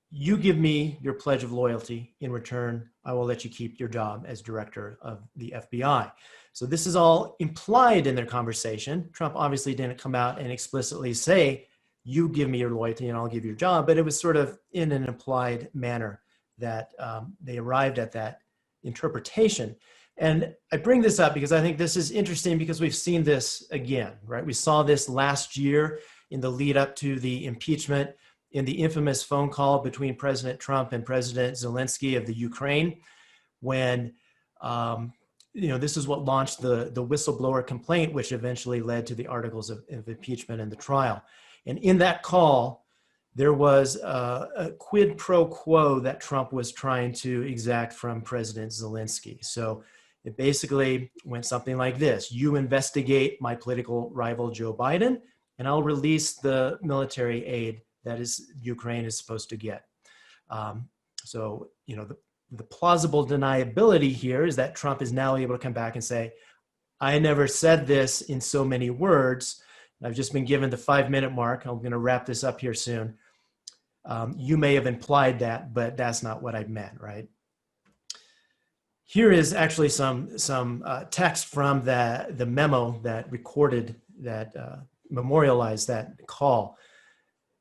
S3: You give me your pledge of loyalty. In return, I will let you keep your job as director of the FBI. So this is all implied in their conversation. Trump obviously didn't come out and explicitly say, you give me your loyalty and I'll give you your job, but it was sort of in an implied manner that they arrived at that interpretation. And I bring this up because I think this is interesting because we've seen this again, right? We saw this last year in the lead up to the impeachment, in the infamous phone call between President Trump and President Zelensky of the Ukraine, when this is what launched the whistleblower complaint, which eventually led to the articles of impeachment and the trial. And in that call, there was a quid pro quo that Trump was trying to exact from President Zelensky. So it basically went something like this: you investigate my political rival Joe Biden, and I'll release the military aid that Ukraine is supposed to get. The plausible deniability here is that Trump is now able to come back and say, I never said this in so many words. I've just been given the 5-minute mark. I'm going to wrap this up here soon. You may have implied that, but that's not what I meant, right? Here is actually some text from the memo that recorded that, memorialized that call.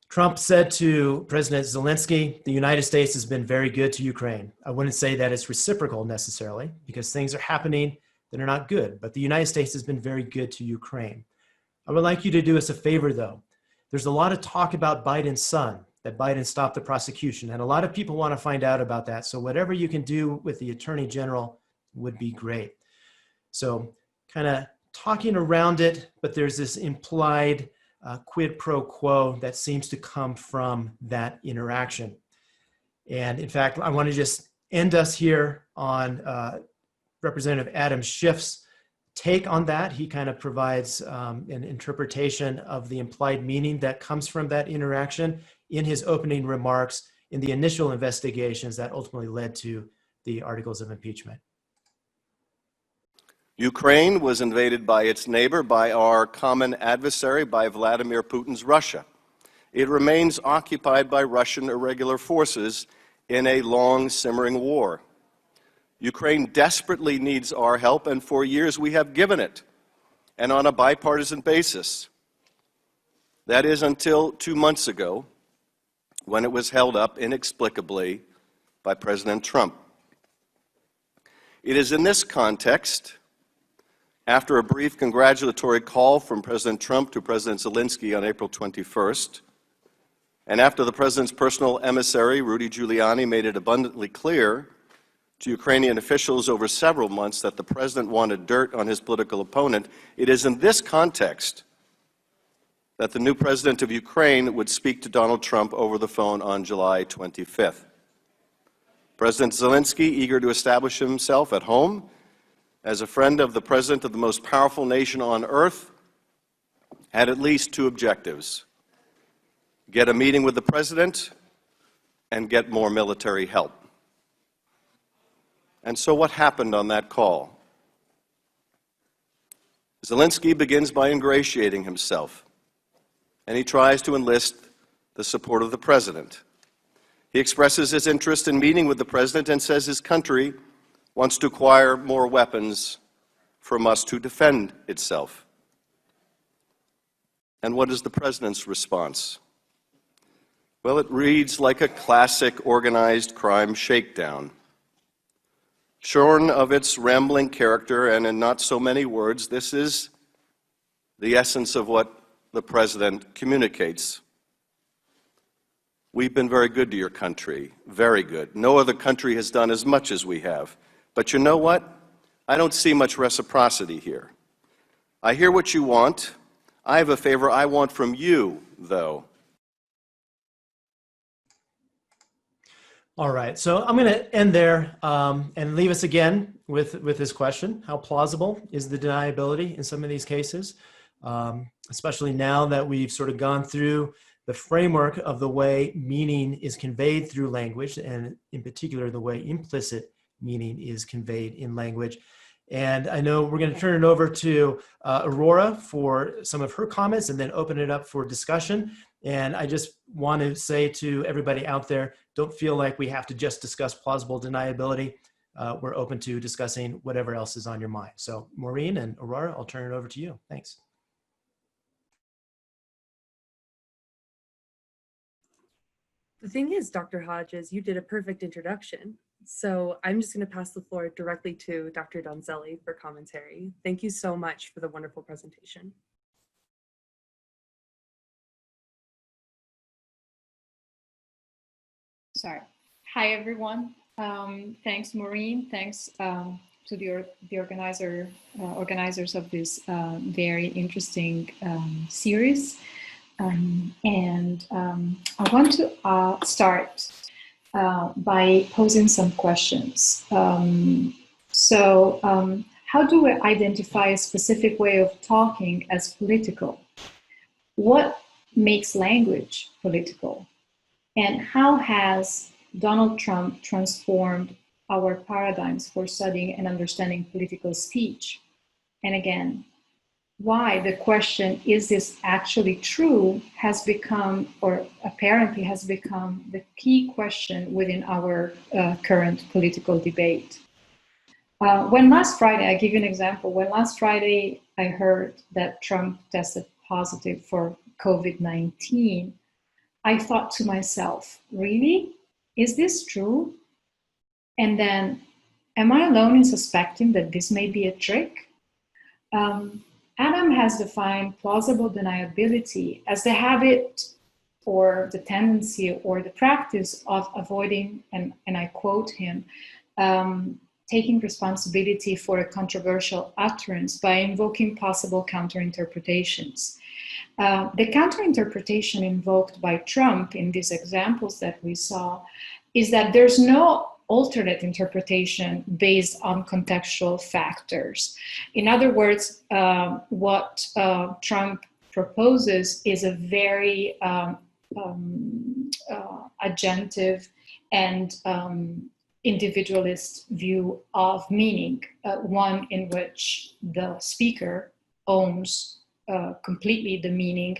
S3: Trump said to President Zelensky, the United States has been very good to Ukraine. I wouldn't say that it's reciprocal necessarily, because things are happening that are not good, but the United States has been very good to Ukraine. I would like you to do us a favor, though. There's a lot of talk about Biden's son, that Biden stopped the prosecution, and a lot of people want to find out about that. So whatever you can do with the Attorney General would be great. So kind of talking around it, but there's this implied quid pro quo that seems to come from that interaction. And in fact, I want to just end us here on Representative Adam Schiff's take on that. He kind of provides an interpretation of the implied meaning that comes from that interaction in his opening remarks in the initial investigations that ultimately led to the articles of impeachment.
S18: Ukraine was invaded by its neighbor, by our common adversary, by Vladimir Putin's Russia. It remains occupied by Russian irregular forces in a long simmering war. Ukraine desperately needs our help, and for years we have given it, and on a bipartisan basis. That is until 2 months ago, when it was held up inexplicably by President Trump. It is in this context, after a brief congratulatory call from President Trump to President Zelensky on April 21st, and after the President's personal emissary, Rudy Giuliani, made it abundantly clear to Ukrainian officials over several months that the President wanted dirt on his political opponent, it is in this context that the new President of Ukraine would speak to Donald Trump over the phone on July 25th. President Zelensky, eager to establish himself at home as a friend of the President of the most powerful nation on earth, had at least two objectives: get a meeting with the President and get more military help. And so what happened on that call? Zelensky begins by ingratiating himself, and he tries to enlist the support of the President. He expresses his interest in meeting with the president and says his country wants to acquire more weapons from us to defend itself. And what is the president's response? Well, it reads like a classic organized crime shakedown. Shorn of its rambling character and in not so many words, this is the essence of what the president communicates. We've been very good to your country, very good. No other country has done as much as we have. But you know what? I don't see much reciprocity here. I hear what you want. I have a favor I want from you, though.
S3: All right, so I'm going to end there and leave us again with this question. How plausible is the deniability in some of these cases, especially now that we've sort of gone through the framework of the way meaning is conveyed through language, and in particular, the way implicit meaning is conveyed in language. And I know we're going to turn it over to Aurora for some of her comments and then open it up for discussion. And I just want to say to everybody out there, don't feel like we have to just discuss plausible deniability. We're open to discussing whatever else is on your mind. So Maureen and Aurora, I'll turn it over to you. Thanks.
S1: The thing is, Dr. Hodges, you did a perfect introduction. So I'm just going to pass the floor directly to Dr. Donzelli for commentary. Thank you so much for the wonderful presentation.
S19: Sorry. Hi, everyone. Thanks, Maureen. Thanks to the organizers of this very interesting series. I want to start by posing some questions. How do we identify a specific way of talking as political? What makes language political? And how has Donald Trump transformed our paradigms for studying and understanding political speech? And again, why the question, is this actually true, has become, or apparently has become, the key question within our current political debate. When last Friday, I give you an example, when last Friday I heard that Trump tested positive for COVID-19, I thought to myself, really? Is this true? And then, am I alone in suspecting that this may be a trick? Adam has defined plausible deniability as the habit or the tendency or the practice of avoiding, and I quote him, taking responsibility for a controversial utterance by invoking possible counterinterpretations. The counterinterpretation invoked by Trump in these examples that we saw is that there's no alternate interpretation based on contextual factors. In other words, what Trump proposes is a very agentive and individualist view of meaning, one in which the speaker owns completely the meaning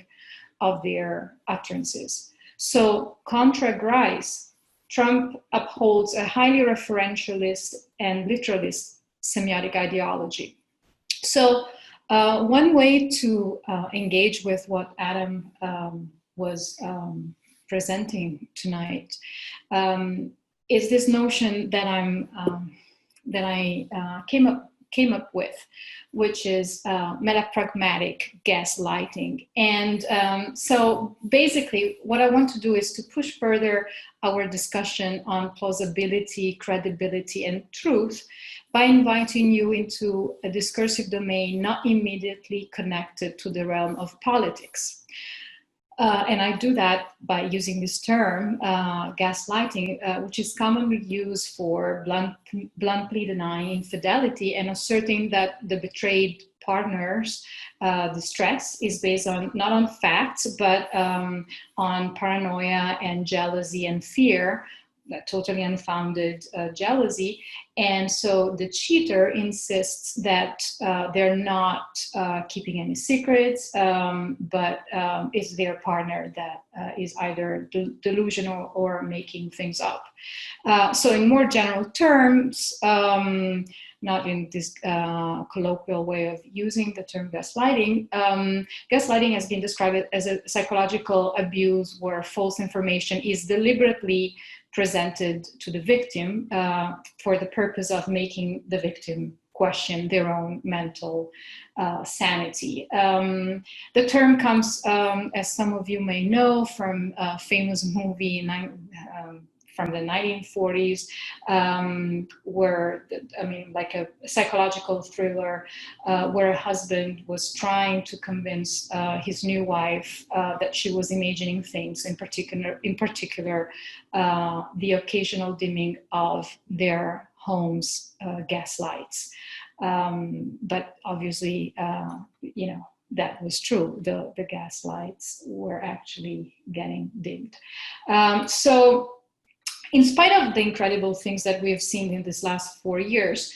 S19: of their utterances. So, contra Grice, Trump upholds a highly referentialist and literalist semiotic ideology. So one way to engage with what Adam was presenting tonight is this notion that I came up with, which is metapragmatic gaslighting. And so basically what I want to do is to push further our discussion on plausibility, credibility, and truth by inviting you into a discursive domain not immediately connected to the realm of politics. And I do that by using this term, gaslighting, which is commonly used for bluntly denying infidelity and asserting that the betrayed partner's distress is based on not on facts, but on paranoia and jealousy and fear, totally unfounded jealousy. And so the cheater insists that they're not keeping any secrets, but it's their partner that is either delusional or making things up. So in more general terms, not in this colloquial way of using the term gaslighting, gaslighting has been described as a psychological abuse where false information is deliberately presented to the victim for the purpose of making the victim question their own mental sanity. The term comes, as some of you may know, from a famous movie from the 1940s, where, like a psychological thriller, where a husband was trying to convince his new wife that she was imagining things, in particular, the occasional dimming of their home's gas lights. But obviously, that was true. The gas lights were actually getting dimmed. So in spite of the incredible things that we have seen in this last 4 years,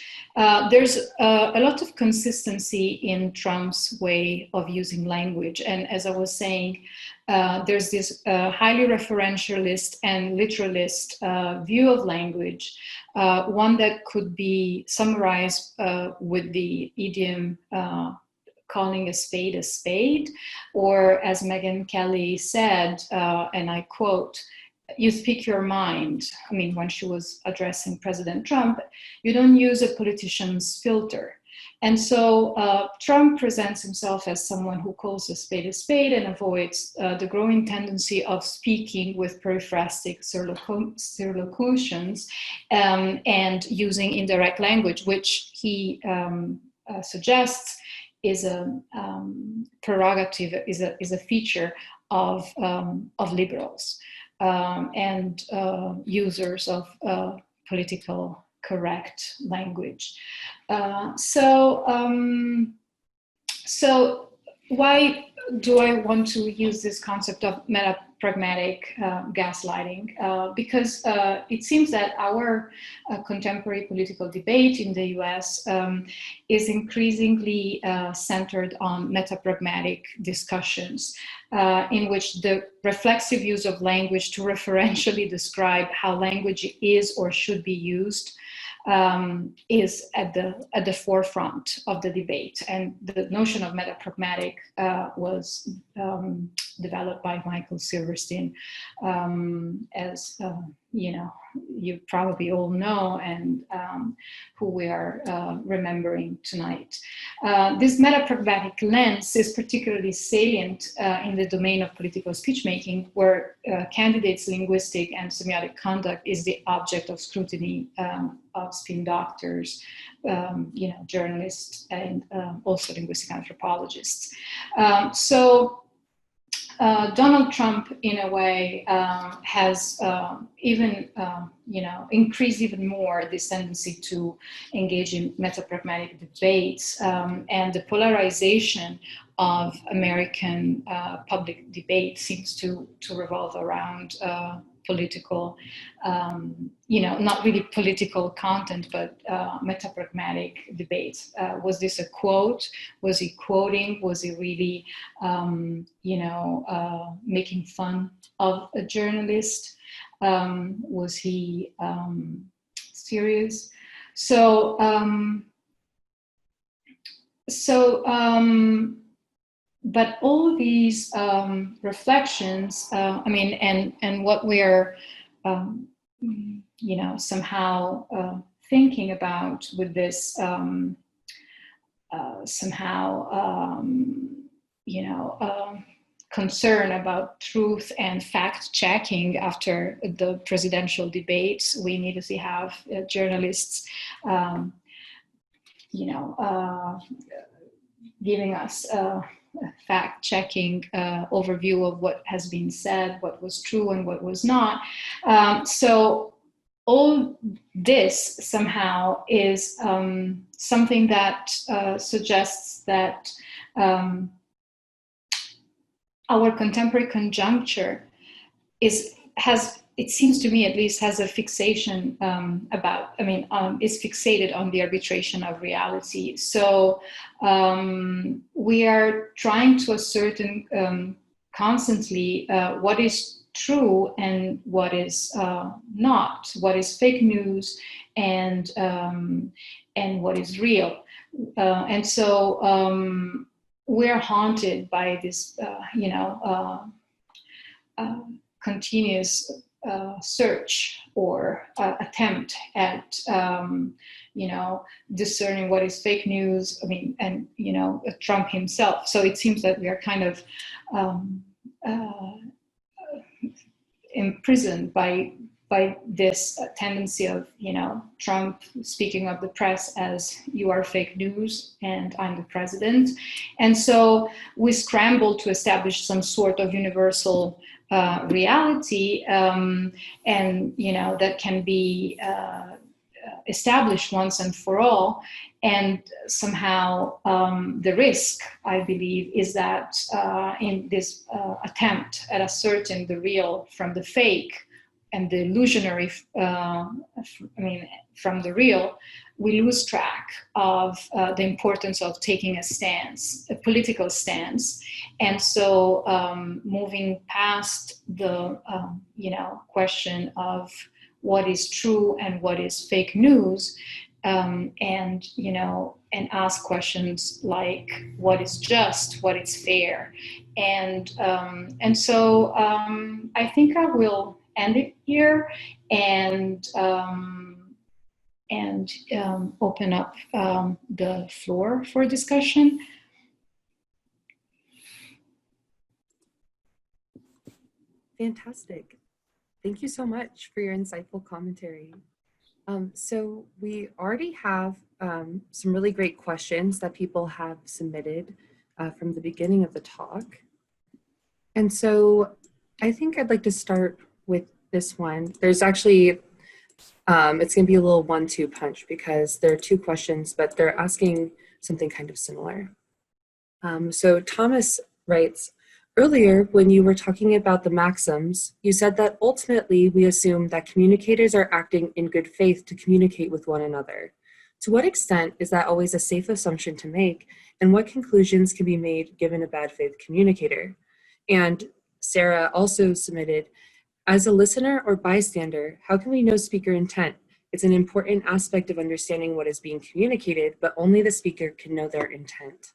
S19: there's a lot of consistency in Trump's way of using language. And as I was saying, there's this highly referentialist and literalist view of language, one that could be summarized with the idiom calling a spade, or as Megyn Kelly said, and I quote, "You speak your mind." I mean, when she was addressing President Trump, you don't use a politician's filter. And so Trump presents himself as someone who calls a spade and avoids the growing tendency of speaking with periphrastic cirlocutions and using indirect language, which he suggests is a prerogative, is a feature of liberals. And users of political correct language. So why do I want to use this concept of meta-pragmatic gaslighting? Because it seems that our contemporary political debate in the US is increasingly centered on meta-pragmatic discussions in which the reflexive use of language to referentially describe how language is or should be used is at the forefront of the debate. And the notion of meta-pragmatic was developed by Michael Silverstein, as you probably all know, and who we are remembering tonight. This meta-pragmatic lens is particularly salient in the domain of political speech-making, where candidates' linguistic and semiotic conduct is the object of scrutiny of spin doctors, journalists, and also linguistic anthropologists. So Donald Trump, in a way, has increased even more this tendency to engage in meta-pragmatic debates, and the polarization of American public debate seems to revolve around political, not really political content, but meta-pragmatic debates. Was this a quote? Was he quoting? Was he really, making fun of a journalist? Was he serious? But all these reflections, and what we're, somehow thinking about with this, concern about truth and fact-checking after the presidential debates. We needed to have journalists, giving us fact-checking overview of what has been said, what was true and what was not. So all this somehow is something that suggests that our contemporary conjuncture is it seems to me at least, has a fixation is fixated on the arbitration of reality. So we are trying to ascertain constantly what is true and what is not, what is fake news and what is real. And so we're haunted by this, continuous search or attempt at, discerning what is fake news. And Trump himself. So it seems that we are kind of imprisoned by this tendency of, Trump speaking of the press as you are fake news and I'm the president. And so we scramble to establish some sort of universal reality, and, that can be established once and for all. And somehow the risk, I believe, is that in this attempt at ascertaining the real from the fake and the illusionary, from the real, we lose track of the importance of taking a stance, a political stance. And so moving past the, question of what is true and what is fake news, and ask questions like what is just, what is fair. And so I think I will end it here and open up the floor for discussion.
S1: Fantastic. Thank you so much for your insightful commentary. So we already have some really great questions that people have submitted from the beginning of the talk. And so I think I'd like to start with this one. There's actually, it's going to be a little 1-2 punch because there are 2 questions, but they're asking something kind of similar. So Thomas writes, earlier, when you were talking about the maxims, you said that ultimately we assume that communicators are acting in good faith to communicate with one another. To what extent is that always a safe assumption to make, and what conclusions can be made given a bad faith communicator? And Sarah also submitted, as a listener or bystander, how can we know speaker intent? It's an important aspect of understanding what is being communicated, but only the speaker can know their intent.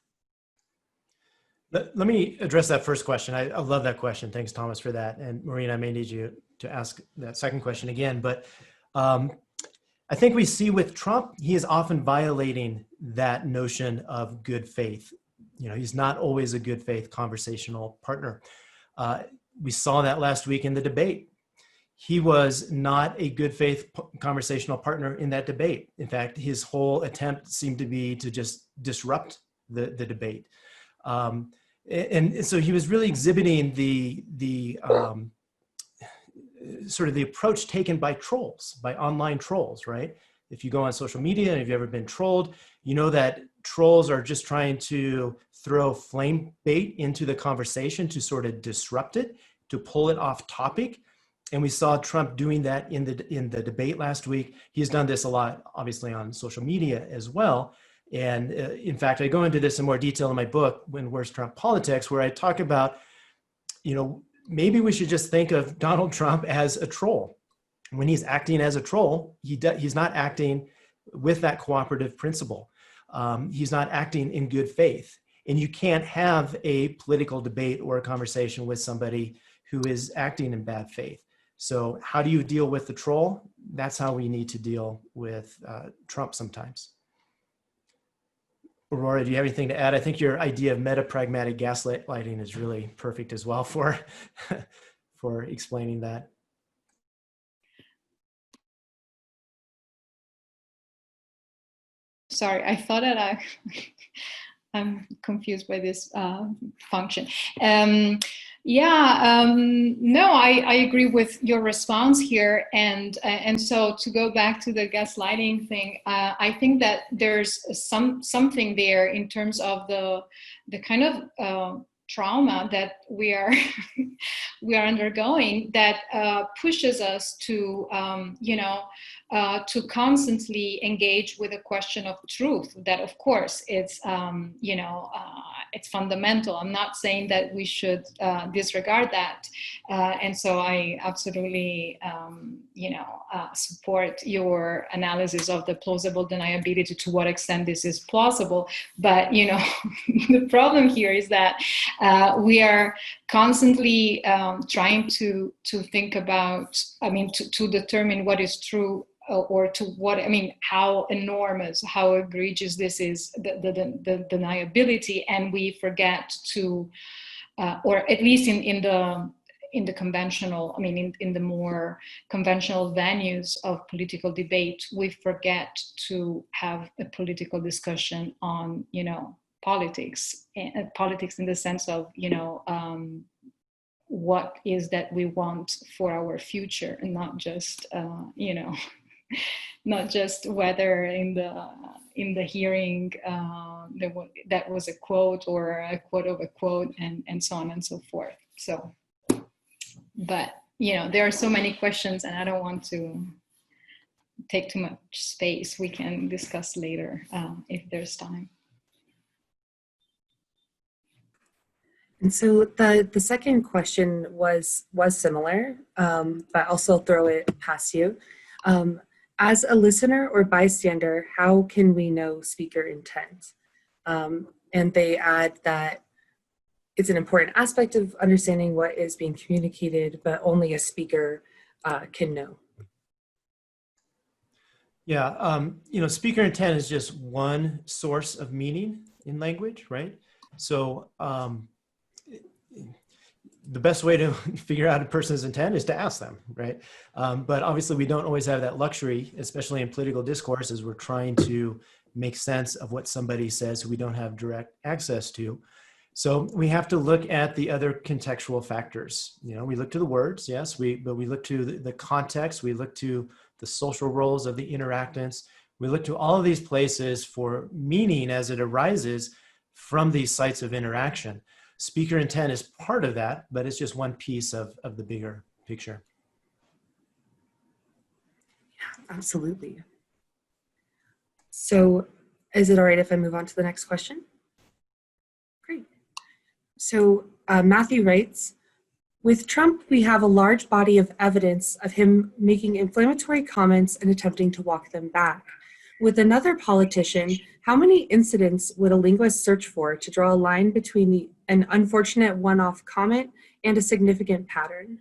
S3: Let me address that first question. I love that question. Thanks, Thomas, for that. And Maureen, I may need you to ask that second question again. But I think we see with Trump, he is often violating that notion of good faith. He's not always a good faith conversational partner. We saw that last week in the debate. He was not a good faith conversational partner in that debate. In fact, his whole attempt seemed to be to just disrupt the debate. And so he was really exhibiting the sort of the approach taken by trolls, by online trolls, right? If you go on social media and if you've ever been trolled, you know that trolls are just trying to throw flame bait into the conversation to sort of disrupt it, to pull it off topic. And we saw Trump doing that in the debate last week. He's done this a lot, obviously, on social media as well. And in fact, I go into this in more detail in my book, When Where's Trump Politics, where I talk about, maybe we should just think of Donald Trump as a troll. When he's acting as a troll, he's not acting with that cooperative principle. He's not acting in good faith. And you can't have a political debate or a conversation with somebody who is acting in bad faith. So how do you deal with the troll? That's how we need to deal with Trump sometimes. Aurora, do you have anything to add? I think your idea of meta-pragmatic gaslighting is really perfect as well for, for explaining that.
S19: Sorry, I thought that I'm confused by this function. No, I agree with your response here, and so to go back to the gaslighting thing, I think that there's something there in terms of the kind of trauma that we are we are undergoing that pushes us to to constantly engage with a question of truth. That of course it's it's fundamental. I'm not saying that we should disregard that, and so I absolutely support your analysis of the plausible deniability, to what extent this is plausible. But the problem here is that we are constantly trying to think about, to determine what is true, or to what, how enormous, how egregious this is, the deniability, and we forget to, or at least in the conventional, in the more conventional venues of political debate, we forget to have a political discussion on, politics, and politics in the sense of, what is that we want for our future, and not just, not just whether in the hearing that was a quote or a quote of a quote, and so on and so forth. So, but there are so many questions, and I don't want to take too much space. We can discuss later if there's time.
S1: And so the second question was similar, but I'll still throw it past you. As a listener or bystander, how can we know speaker intent? And they add that it's an important aspect of understanding what is being communicated, but only a speaker can know.
S3: Yeah, speaker intent is just one source of meaning in language, right? So the best way to figure out a person's intent is to ask them, right? But obviously we don't always have that luxury, especially in political discourse, as we're trying to make sense of what somebody says who we don't have direct access to. So we have to look at the other contextual factors. We look to the words, yes, but we look to the context, we look to the social roles of the interactants, we look to all of these places for meaning as it arises from these sites of interaction. Speaker intent is part of that, but it's just one piece of the bigger picture.
S1: Yeah, absolutely. So is it all right if I move on to the next question? Great. So Matthew writes, with Trump, we have a large body of evidence of him making inflammatory comments and attempting to walk them back. With another politician, how many incidents would a linguist search for to draw a line between an unfortunate one-off comment and a significant pattern?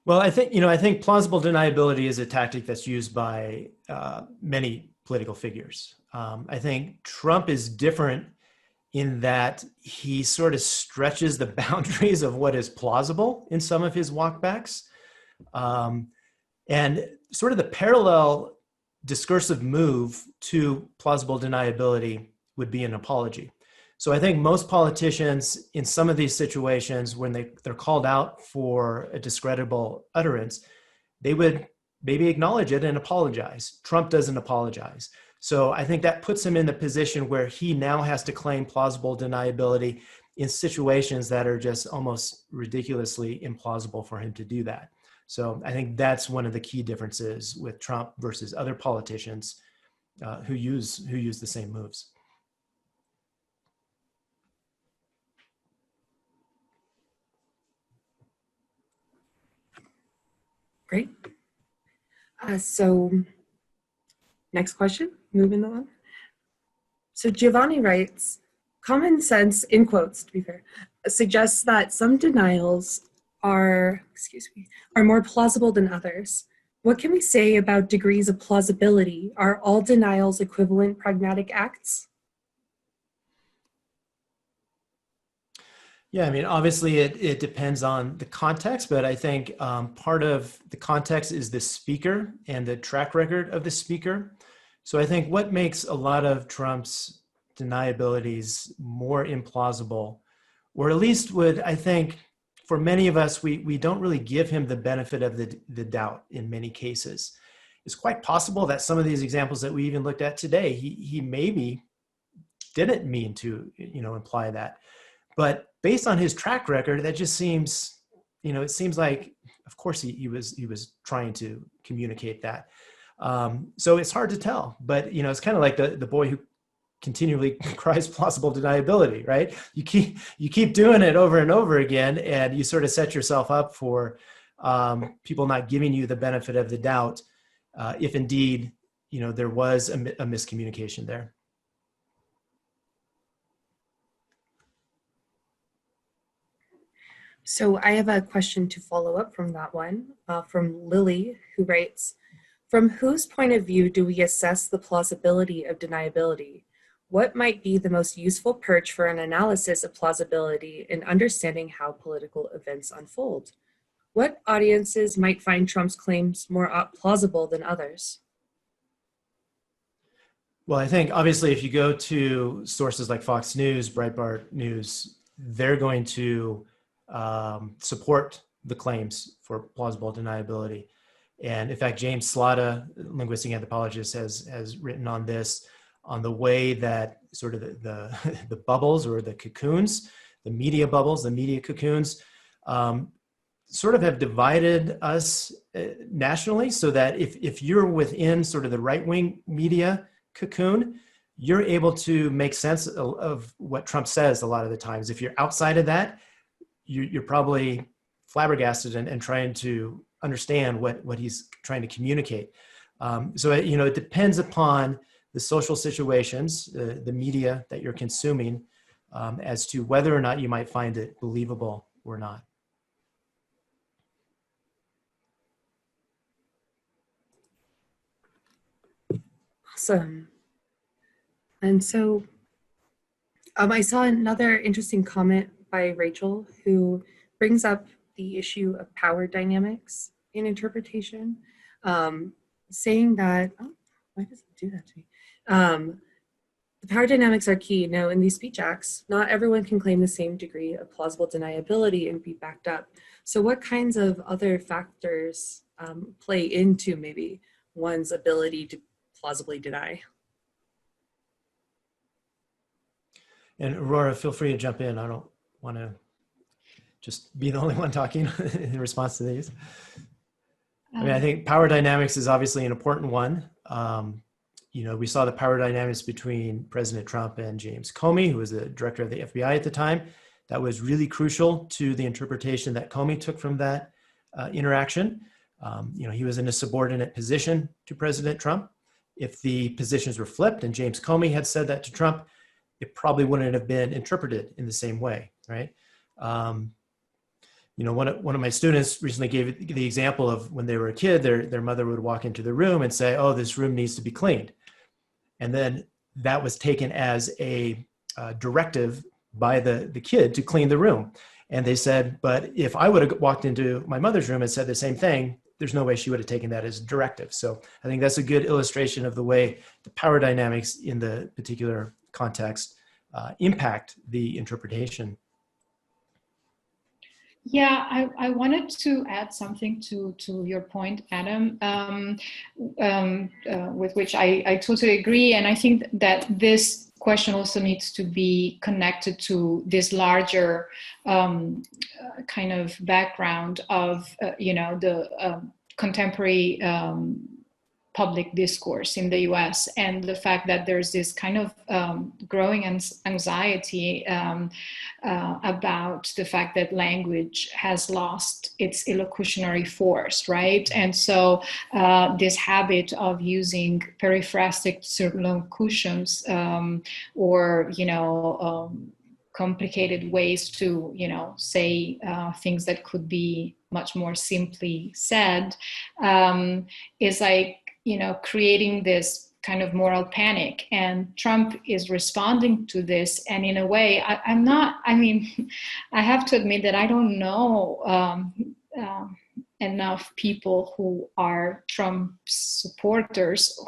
S3: Well, I think plausible deniability is a tactic that's used by many political figures. I think Trump is different in that he sort of stretches the boundaries of what is plausible in some of his walkbacks. And sort of the parallel discursive move to plausible deniability would be an apology. So I think most politicians in some of these situations, when they're called out for a discreditable utterance, they would maybe acknowledge it and apologize. Trump doesn't apologize. So I think that puts him in the position where he now has to claim plausible deniability in situations that are just almost ridiculously implausible for him to do that. So I think that's one of the key differences with Trump versus other politicians who use the same moves.
S1: Great. So next question, moving on. So Giovanni writes, common sense, in quotes to be fair, suggests that some denials are more plausible than others. What can we say about degrees of plausibility? Are all denials equivalent pragmatic acts?
S3: Yeah, I mean, obviously it depends on the context, but I think part of the context is the speaker and the track record of the speaker. So I think what makes a lot of Trump's deniabilities more implausible, or at least would, I think, for many of us, we don't really give him the benefit of the doubt in many cases. It's quite possible that some of these examples that we even looked at today, he maybe didn't mean to, imply that. But based on his track record, that just seems, it seems like, of course, he was trying to communicate that. So it's hard to tell, but it's kind of like the boy who continually cries plausible deniability, right? You keep doing it over and over again, and you sort of set yourself up for people not giving you the benefit of the doubt, if indeed there was a miscommunication there.
S1: So I have a question to follow up from that one, from Lily, who writes, from whose point of view do we assess the plausibility of deniability? What might be the most useful perch for an analysis of plausibility in understanding how political events unfold? What audiences might find Trump's claims more plausible than others?
S3: Well, I think obviously if you go to sources like Fox News, Breitbart News, they're going to support the claims for plausible deniability. And in fact, James Slata, linguistic anthropologist, has written on this, on the way that sort of the bubbles or the cocoons, the media bubbles, the media cocoons, sort of have divided us nationally, so that if you're within sort of the right-wing media cocoon, you're able to make sense of what Trump says a lot of the times. If you're outside of that, you're probably flabbergasted and trying to understand what he's trying to communicate. So, it depends upon the social situations, the media that you're consuming, as to whether or not you might find it believable or not.
S1: Awesome. And so I saw another interesting comment by Rachel, who brings up the issue of power dynamics in interpretation, saying that, oh, why does it do that to me? The power dynamics are key. Now, in these speech acts, not everyone can claim the same degree of plausible deniability and be backed up. So what kinds of other factors play into maybe one's ability to plausibly deny?
S3: And Aurora, feel free to jump in. I don't want to just be the only one talking in response to these. I mean, I think power dynamics is obviously an important one. We saw the power dynamics between President Trump and James Comey, who was the director of the FBI at the time. That was really crucial to the interpretation that Comey took from that interaction. He was in a subordinate position to President Trump. If the positions were flipped and James Comey had said that to Trump, it probably wouldn't have been interpreted in the same way, right? One of my students recently gave the example of when they were a kid, their mother would walk into the room and say, oh, this room needs to be cleaned. And then that was taken as a directive by the kid to clean the room. And they said, but if I would have walked into my mother's room and said the same thing, there's no way she would have taken that as a directive. So I think that's a good illustration of the way the power dynamics in the particular context impact the interpretation.
S19: Yeah, I wanted to add something to your point, Adam, with which I totally agree. And I think that this question also needs to be connected to this larger kind of background of, the contemporary public discourse in the US, and the fact that there's this kind of growing anxiety about the fact that language has lost its illocutionary force, right? And so this habit of using periphrastic circumlocutions or, complicated ways to, say things that could be much more simply said is like, creating this kind of moral panic. And Trump is responding to this. And in a way, I have to admit that I don't know enough people who are Trump supporters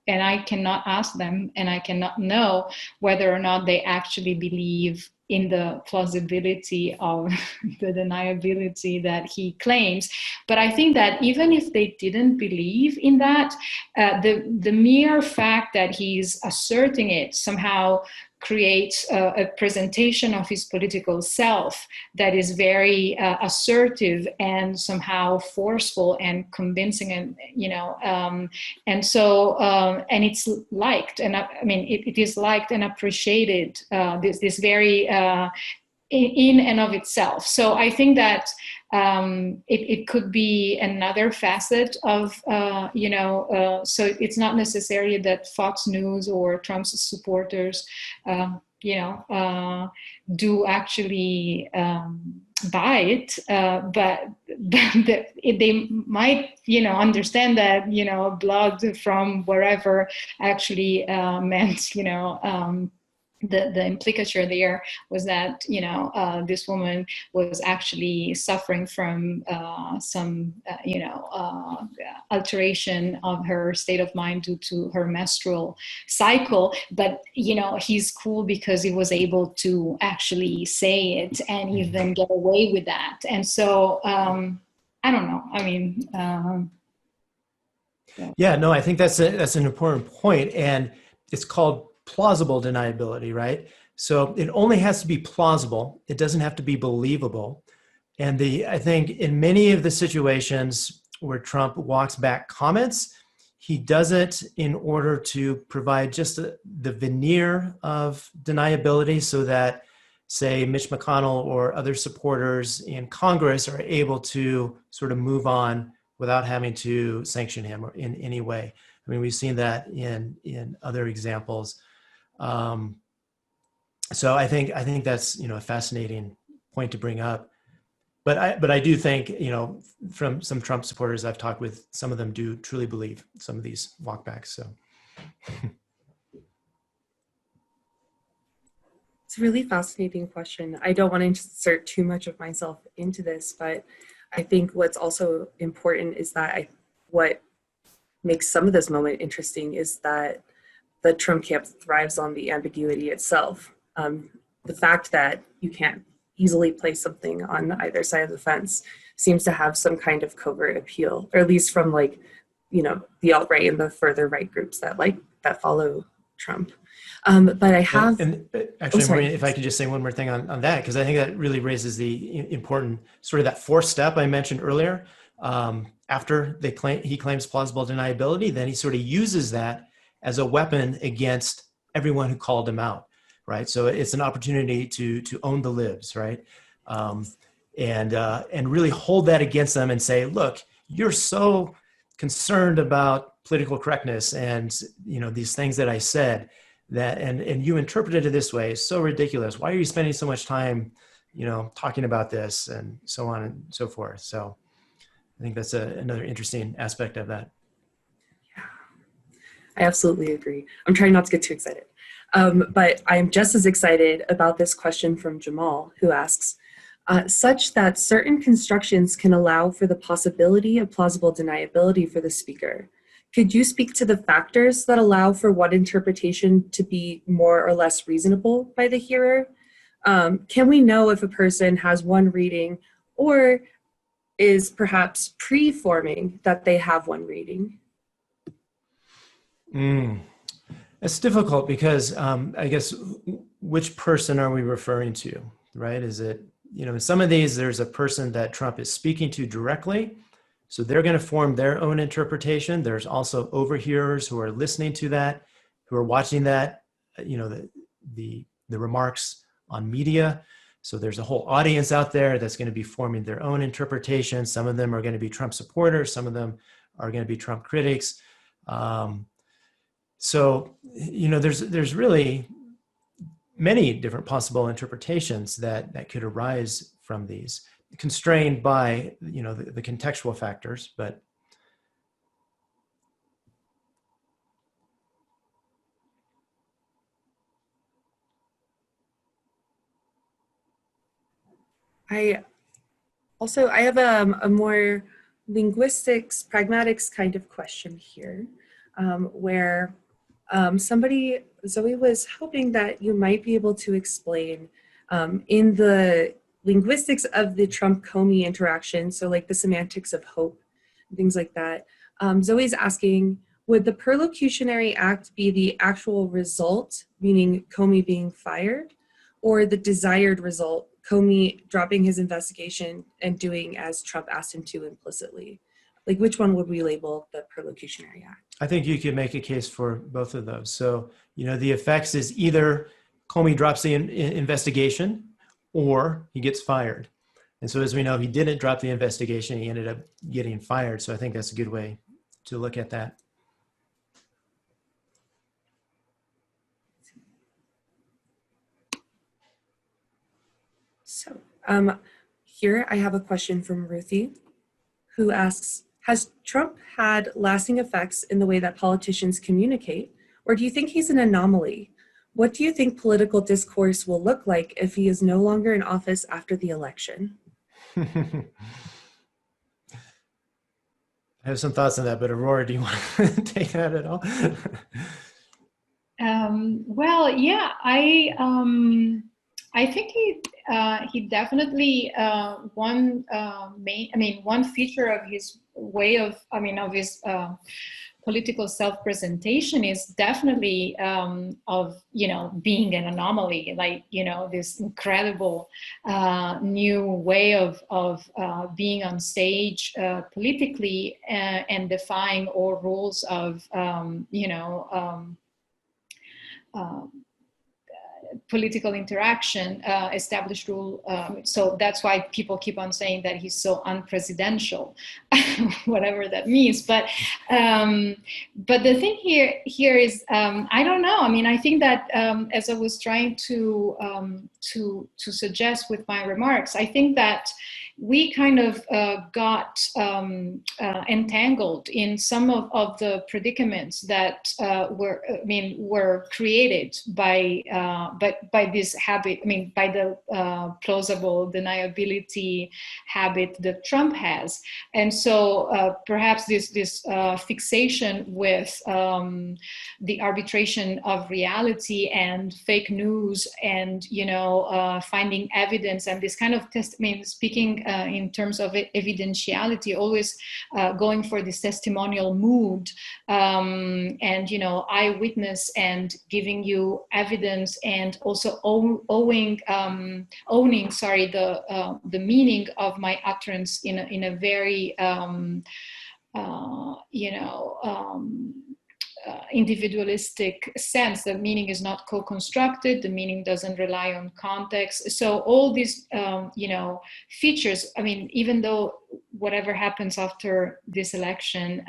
S19: and I cannot ask them, and I cannot know whether or not they actually believe in the plausibility of the deniability that he claims. But I think that even if they didn't believe in that, the mere fact that he's asserting it somehow creates a presentation of his political self that is very assertive and somehow forceful and convincing, and and so and it's liked, and I mean it is liked and appreciated. This very in and of itself. So I think that it could be another facet of, so it's not necessarily that Fox News or Trump's supporters, do actually buy it, but they might, understand that, blood from wherever actually meant, the implicature there was that this woman was actually suffering from some alteration of her state of mind due to her menstrual cycle, but he's cool because he was able to actually say it and even get away with that. And so I don't know, I mean
S3: yeah, no, I think that's an important point, and it's called plausible deniability, right? So it only has to be plausible. It doesn't have to be believable. And I think in many of the situations where Trump walks back comments, he does it in order to provide just the veneer of deniability so that, say, Mitch McConnell or other supporters in Congress are able to sort of move on without having to sanction him in any way. I mean, we've seen that in other examples. So I think that's a fascinating point to bring up. But I do think from some Trump supporters I've talked with, some of them do truly believe some of these walkbacks. So
S1: it's a really fascinating question. I don't want to insert too much of myself into this, but I think what's also important is that what makes some of this moment interesting is that the Trump camp thrives on the ambiguity itself. The fact that you can't easily place something on either side of the fence seems to have some kind of covert appeal, or at least from the alt-right and the further right groups that follow Trump. But I have...
S3: Actually, Maureen, if I could just say one more thing on that, because I think that really raises the important sort of that fourth step I mentioned earlier. After he claims plausible deniability, then he sort of uses that as a weapon against everyone who called him out, right? So it's an opportunity to own the libs, right? And really hold that against them and say, look, you're so concerned about political correctness and these things that I said that, and you interpreted it this way, it's so ridiculous. Why are you spending so much time, talking about this, and so on and so forth. So I think that's another interesting aspect of that.
S1: I absolutely agree. I'm trying not to get too excited. But I'm just as excited about this question from Jamal, who asks, such that certain constructions can allow for the possibility of plausible deniability for the speaker. Could you speak to the factors that allow for one interpretation to be more or less reasonable by the hearer? Can we know if a person has one reading or is perhaps pre-forming that they have one reading?
S3: It's difficult because I guess which person are we referring to, right? Is it, in some of these, there's a person that Trump is speaking to directly, so they're going to form their own interpretation. There's also overhearers who are listening to that, who are watching that, the remarks on media. So there's a whole audience out there that's going to be forming their own interpretation. Some of them are going to be Trump supporters. Some of them are going to be Trump critics. So, there's really many different possible interpretations that could arise from these, constrained by, the contextual factors, but.
S1: I have a more linguistics, pragmatics kind of question here, where Zoe was hoping that you might be able to explain in the linguistics of the Trump-Comey interaction, so like the semantics of hope, things like that. Zoe's asking, would the perlocutionary act be the actual result, meaning Comey being fired, or the desired result, Comey dropping his investigation and doing as Trump asked him to implicitly? Like, which one would we label the perlocutionary act?
S3: I think you could make a case for both of those. So, the effects is either Comey drops the investigation or he gets fired. And so as we know, he didn't drop the investigation, he ended up getting fired. So I think that's a good way to look at that.
S1: So here I have a question from Ruthie, who asks, has Trump had lasting effects in the way that politicians communicate, or do you think he's an anomaly? What do you think political discourse will look like if he is no longer in office after the election?
S3: I have some thoughts on that, but Aurora, do you want to take that at all?
S19: Well, yeah, I think he definitely one feature of his way of his political self-presentation is definitely of being an anomaly, like this incredible new way of being on stage politically and defying all rules of political interaction, established rule. So that's why people keep on saying that he's so unpresidential, whatever that means. But the thing here is, I don't know. I mean, I think that as I was trying to suggest with my remarks, I think that we kind of got entangled in some of the predicaments that were created by this habit. By the plausible deniability habit that Trump has, and so perhaps this fixation with the arbitration of reality and fake news, and finding evidence, and this kind of speaking in terms of evidentiality, always going for this testimonial mood, and eyewitness, and giving you evidence, and also owning the meaning of my utterance in a very individualistic sense. The meaning is not co-constructed, the meaning doesn't rely on context. So all these features, even though whatever happens after this election,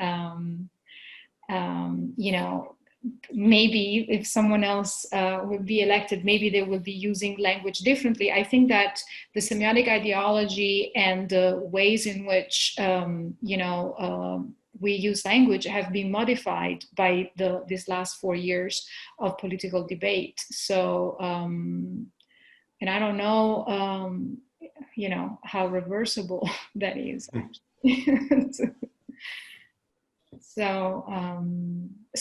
S19: maybe if someone else would be elected, maybe they will be using language differently. I think that the semiotic ideology and the ways in which we use language have been modified by these last 4 years of political debate. So, and I don't know, how reversible that is. So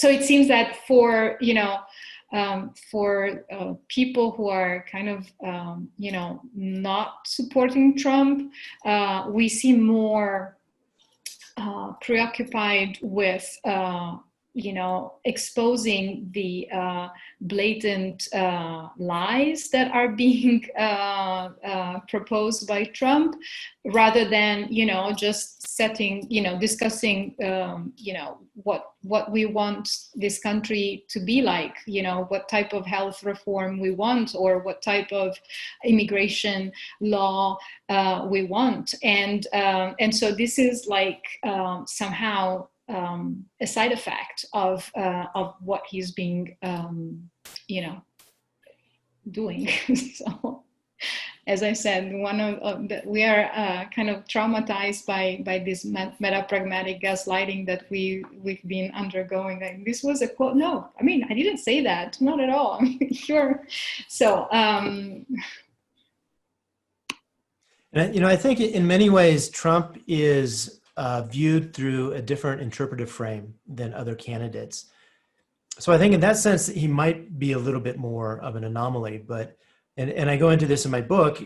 S19: it seems that for people who are kind of not supporting Trump, we see more preoccupied with exposing the blatant lies that are being proposed by Trump, rather than just discussing what we want this country to be like, what type of health reform we want, or what type of immigration law we want, and so this is like somehow a side effect of what he's being doing. So, as I said, we are kind of traumatized by this meta-pragmatic gaslighting that we've been undergoing. Like, this was a quote. No, I didn't say that. Not at all. Sure. So.
S3: And, I think in many ways Trump is viewed through a different interpretive frame than other candidates. So I think in that sense, he might be a little bit more of an anomaly, but, and I go into this in my book,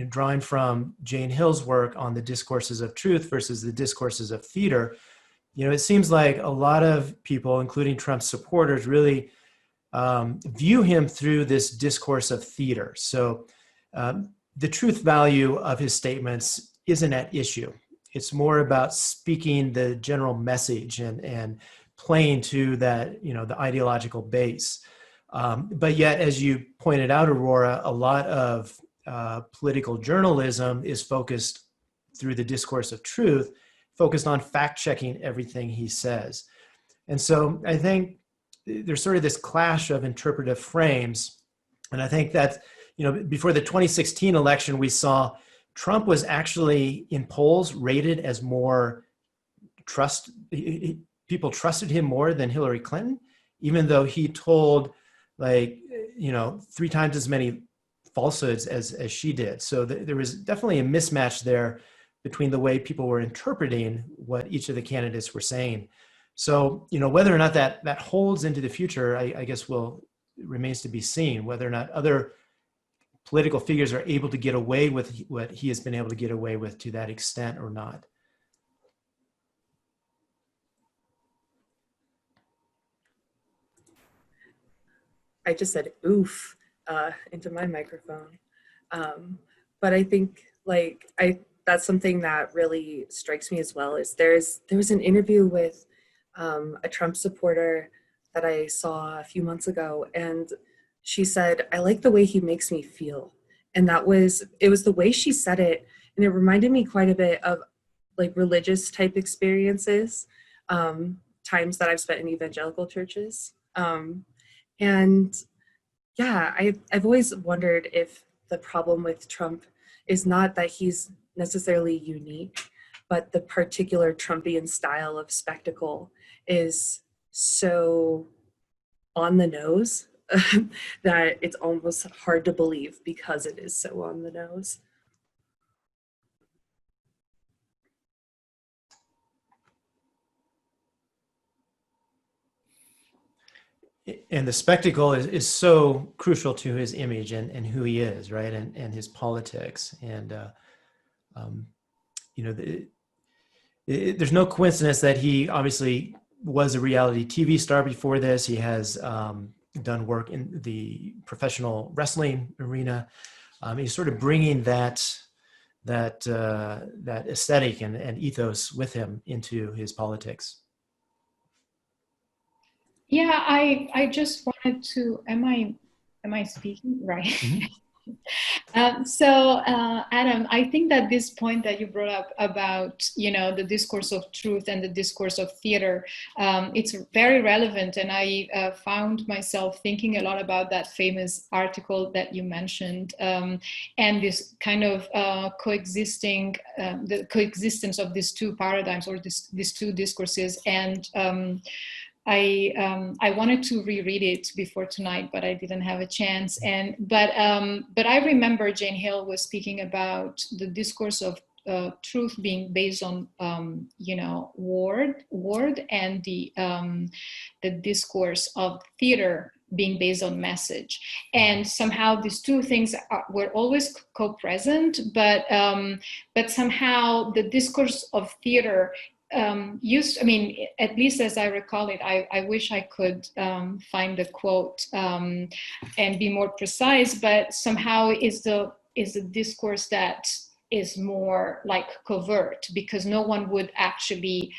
S3: drawing from Jane Hill's work on the discourses of truth versus the discourses of theater. it seems like a lot of people, including Trump's supporters, really view him through this discourse of theater. So the truth value of his statements isn't at issue. It's more about speaking the general message and playing to that, the ideological base. But yet, as you pointed out, Aurora, a lot of political journalism is focused through the discourse of truth, focused on fact-checking everything he says. And so I think there's sort of this clash of interpretive frames. And I think that, before the 2016 election, we saw Trump was actually in polls rated as more people trusted him more than Hillary Clinton, even though he told 3 times as many falsehoods as she did. So there was definitely a mismatch there between the way people were interpreting what each of the candidates were saying. So, whether or not that holds into the future, I guess remains to be seen, whether or not other political figures are able to get away with what he has been able to get away with to that extent or not.
S1: I just said oof into my microphone. But I think that's something that really strikes me as well is there was an interview with a Trump supporter that I saw a few months ago, and she said, "I like the way he makes me feel." And it was the way she said it, and it reminded me quite a bit of religious type experiences, times that I've spent in evangelical churches. And yeah, I've always wondered if the problem with Trump is not that he's necessarily unique, but the particular Trumpian style of spectacle is so on the nose that it's almost hard to believe because it is so on the nose.
S3: And the spectacle is so crucial to his image and who he is, right? And his politics. And, there's no coincidence that he obviously was a reality TV star before this. He has done work in the professional wrestling arena. He's sort of bringing that aesthetic and ethos with him into his politics.
S19: Yeah, I just wanted to, am I speaking? Right. Mm-hmm. Adam, I think that this point that you brought up about, the discourse of truth and the discourse of theater, it's very relevant. And I found myself thinking a lot about that famous article that you mentioned, and this kind of coexisting, the coexistence of these two paradigms or these two discourses. And I wanted to reread it before tonight, but I didn't have a chance. But I remember Jane Hill was speaking about the discourse of truth being based on word, and the discourse of theater being based on message. And somehow these two things were always co-present, but somehow the discourse of theater at least as I recall it, I wish I could find the quote and be more precise, but somehow is the discourse that is more like covert, because no one would actually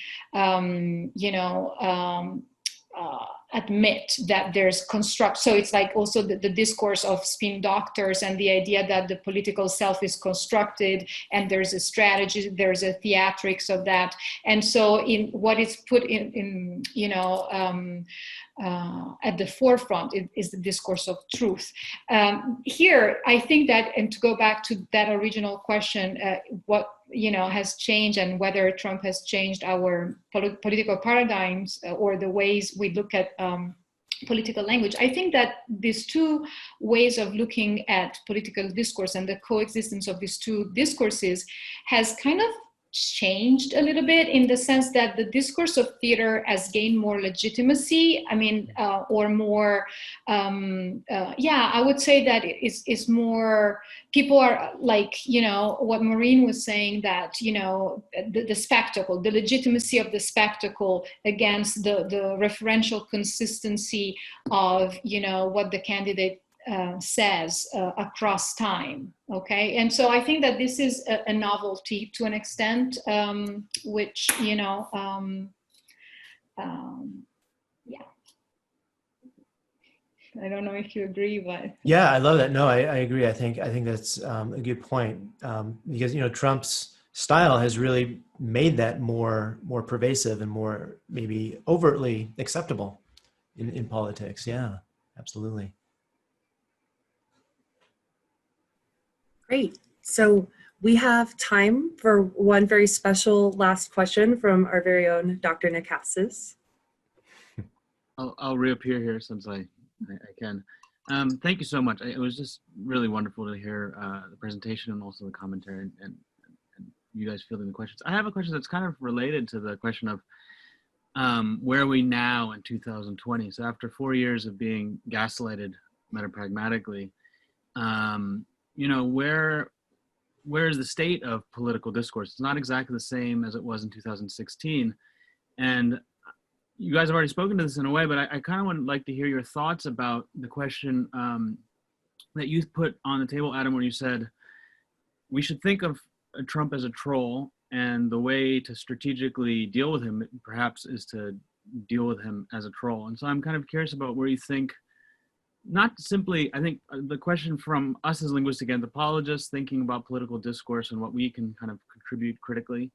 S19: admit that there's construct. So it's like also the discourse of spin doctors and the idea that the political self is constructed and there's a strategy, there's a theatrics of that. And so in what is put in at the forefront is the discourse of truth. Here, I think that, and to go back to that original question, what has changed and whether Trump has changed our political paradigms or the ways we look at political language. I think that these two ways of looking at political discourse and the coexistence of these two discourses has kind of changed a little bit in the sense that the discourse of theater has gained more legitimacy. I mean, or more, yeah, I would say that it's more, people are like, you know, what Maureen was saying, that, you know, the spectacle, the legitimacy of the spectacle against the referential consistency of, you know, what the candidate says across time. Okay, and so I think that this is a novelty to an extent, which, you know, yeah. I don't know if you agree, but
S3: yeah, I love that. No, I agree. I think that's a good point, because, you know, Trump's style has really made that more pervasive and more maybe overtly acceptable in politics. Yeah, absolutely.
S1: Great. So we have time for one very special last question from our very own Dr. Nikassis.
S2: I'll reappear here since I can. Thank you so much. It was just really wonderful to hear the presentation and also the commentary and you guys fielding the questions. I have a question that's kind of related to the question of where are we now in 2020? So after 4 years of being gaslighted metapragmatically, you know, where is the state of political discourse? It's not exactly the same as it was in 2016. And you guys have already spoken to this in a way, but I kind of would like to hear your thoughts about the question that you put on the table, Adam, when you said we should think of Trump as a troll, and the way to strategically deal with him perhaps is to deal with him as a troll. And so I'm kind of curious about where you think, not simply, I think the question from us as linguistic anthropologists thinking about political discourse and what we can kind of contribute critically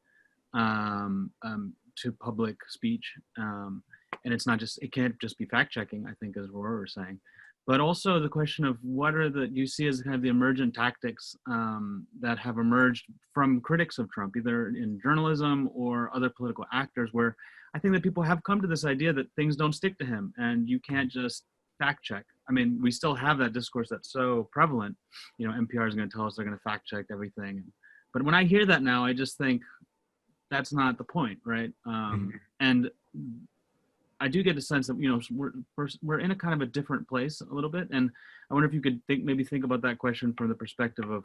S2: to public speech. And it's not just, it can't just be fact checking, I think, as Aurora was saying, but also the question of what are the, you see as kind of the emergent tactics that have emerged from critics of Trump, either in journalism or other political actors, where I think that people have come to this idea that things don't stick to him and you can't just fact check. I mean, we still have that discourse that's so prevalent. You know, NPR is going to tell us they're going to fact check everything. But when I hear that now, I just think that's not the point, right? And I do get a sense that, you know, we're in a kind of a different place a little bit. And I wonder if you could maybe think about that question from the perspective of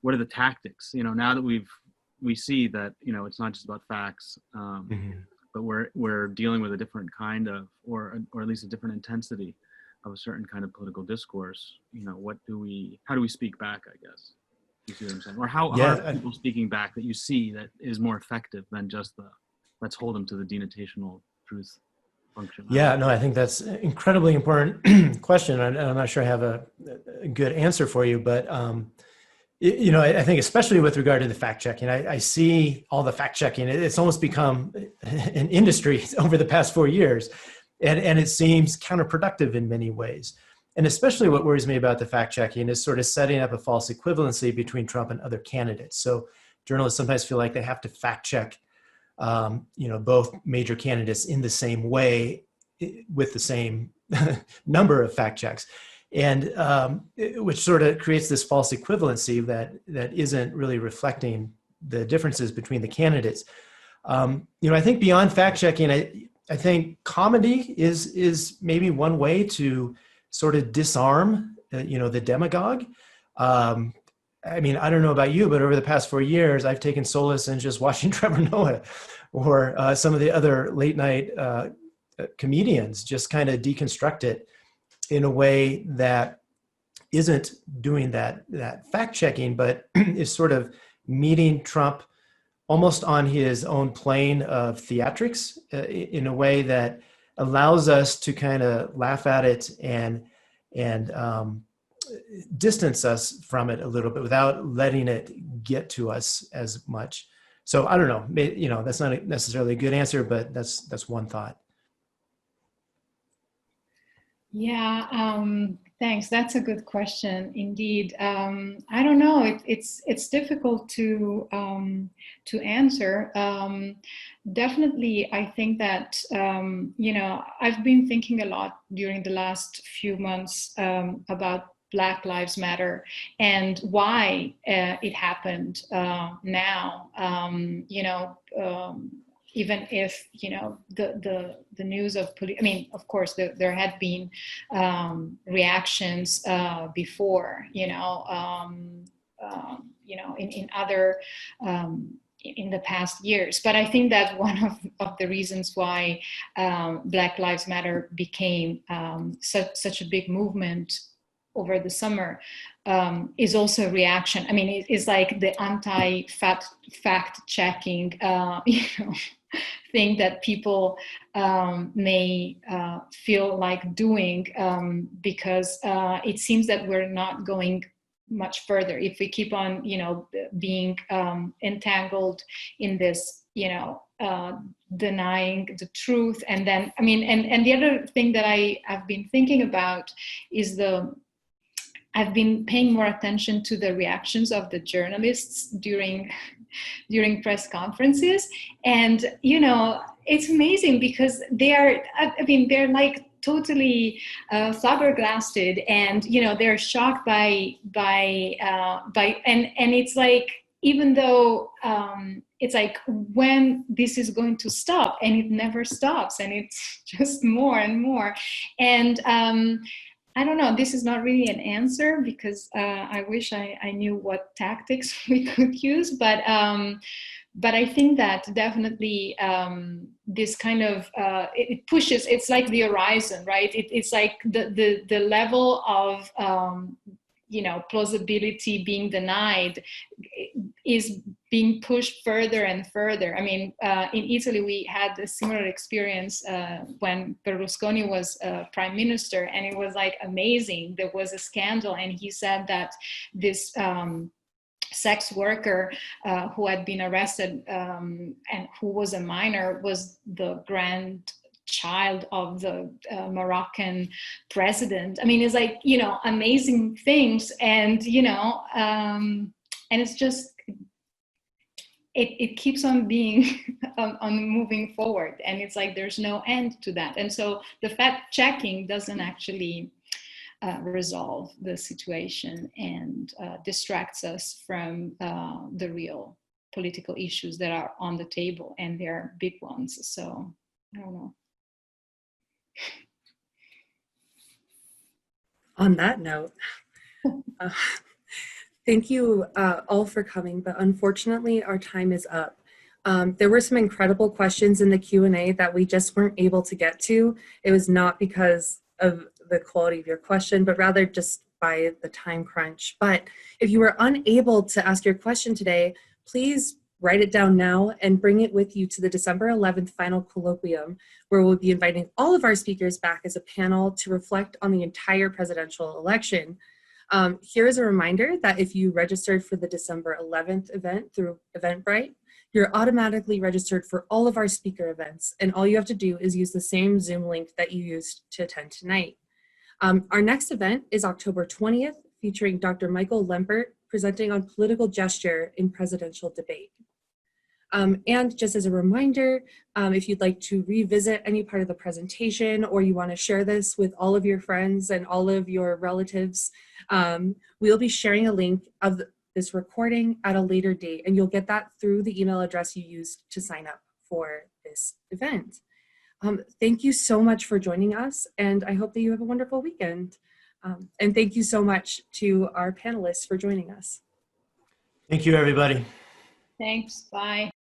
S2: what are the tactics, you know, now that we see that, you know, it's not just about facts, but we're dealing with a different kind of, or at least a different intensity of a certain kind of political discourse. You know, how do we speak back, I guess? You see what I'm saying? Or how are people speaking back that you see that is more effective than just the, let's hold them to the denotational truth function?
S3: Yeah, no, I think that's an incredibly important question. And I'm not sure I have a good answer for you, but, you know, I think especially with regard to the fact checking, I see all the fact checking. It's almost become an industry over the past 4 years. And it seems counterproductive in many ways. And especially what worries me about the fact checking is sort of setting up a false equivalency between Trump and other candidates. So journalists sometimes feel like they have to fact check, you know, both major candidates in the same way with the same number of fact checks. And which sort of creates this false equivalency that isn't really reflecting the differences between the candidates. You know, I think beyond fact checking, I think comedy is maybe one way to sort of disarm, you know, the demagogue. I mean, I don't know about you, but over the past 4 years, I've taken solace in just watching Trevor Noah or some of the other late night comedians just kind of deconstruct it in a way that isn't doing that fact checking, but is sort of meeting Trump almost on his own plane of theatrics in a way that allows us to kind of laugh at it and distance us from it a little bit without letting it get to us as much. So I don't know, you know, that's not necessarily a good answer, but that's one thought.
S19: yeah, thanks. That's a good question, indeed. I don't know. It's difficult to answer. Definitely, I think that you know, I've been thinking a lot during the last few months about Black Lives Matter and why it happened now. Even if the news of I mean, of course, there had been reactions before, in other. In the past years. But I think that one of the reasons why Black Lives Matter became such a big movement over the summer is also a reaction. I mean, it's like the anti-fact checking, thing that people may feel like doing because it seems that we're not going much further if we keep on being entangled in this denying the truth. And then and the other thing that I have been thinking about is I've been paying more attention to the reactions of the journalists during press conferences, and it's amazing because they're like totally flabbergasted, and they're shocked by and it's like, even though it's like, when this is going to stop, and it never stops, and it's just more and more. And I don't know, this is not really an answer, because I wish I knew what tactics we could use, but I think that definitely this kind of, it pushes, it's like the horizon, right? It's like the level of, plausibility being denied is being pushed further and further. I mean, in Italy, we had a similar experience when Berlusconi was prime minister, and it was like amazing. There was a scandal, and he said that this sex worker who had been arrested and who was a minor was the grandchild of the Moroccan president. I mean, it's like, amazing things, and and it's just, it keeps on being on moving forward, and it's like there's no end to that. And so the fact checking doesn't actually resolve the situation, and distracts us from the real political issues that are on the table, and they're big ones. So I don't know.
S1: On that note, thank you all for coming, but unfortunately our time is up. There were some incredible questions in the Q&A that we just weren't able to get to. It was not because of the quality of your question, but rather just by the time crunch. But if you were unable to ask your question today, please write it down now and bring it with you to the December 11th final colloquium, where we'll be inviting all of our speakers back as a panel to reflect on the entire presidential election. Here is a reminder that if you registered for the December 11th event through Eventbrite, you're automatically registered for all of our speaker events, and all you have to do is use the same Zoom link that you used to attend tonight. Our next event is October 20th, featuring Dr. Michael Lempert presenting on political gesture in presidential debate. And just as a reminder, if you'd like to revisit any part of the presentation, or you want to share this with all of your friends and all of your relatives, we'll be sharing a link of this recording at a later date, and you'll get that through the email address you used to sign up for this event. Thank you so much for joining us, and I hope that you have a wonderful weekend. And thank you so much to our panelists for joining us.
S3: Thank you, everybody.
S19: Thanks, bye.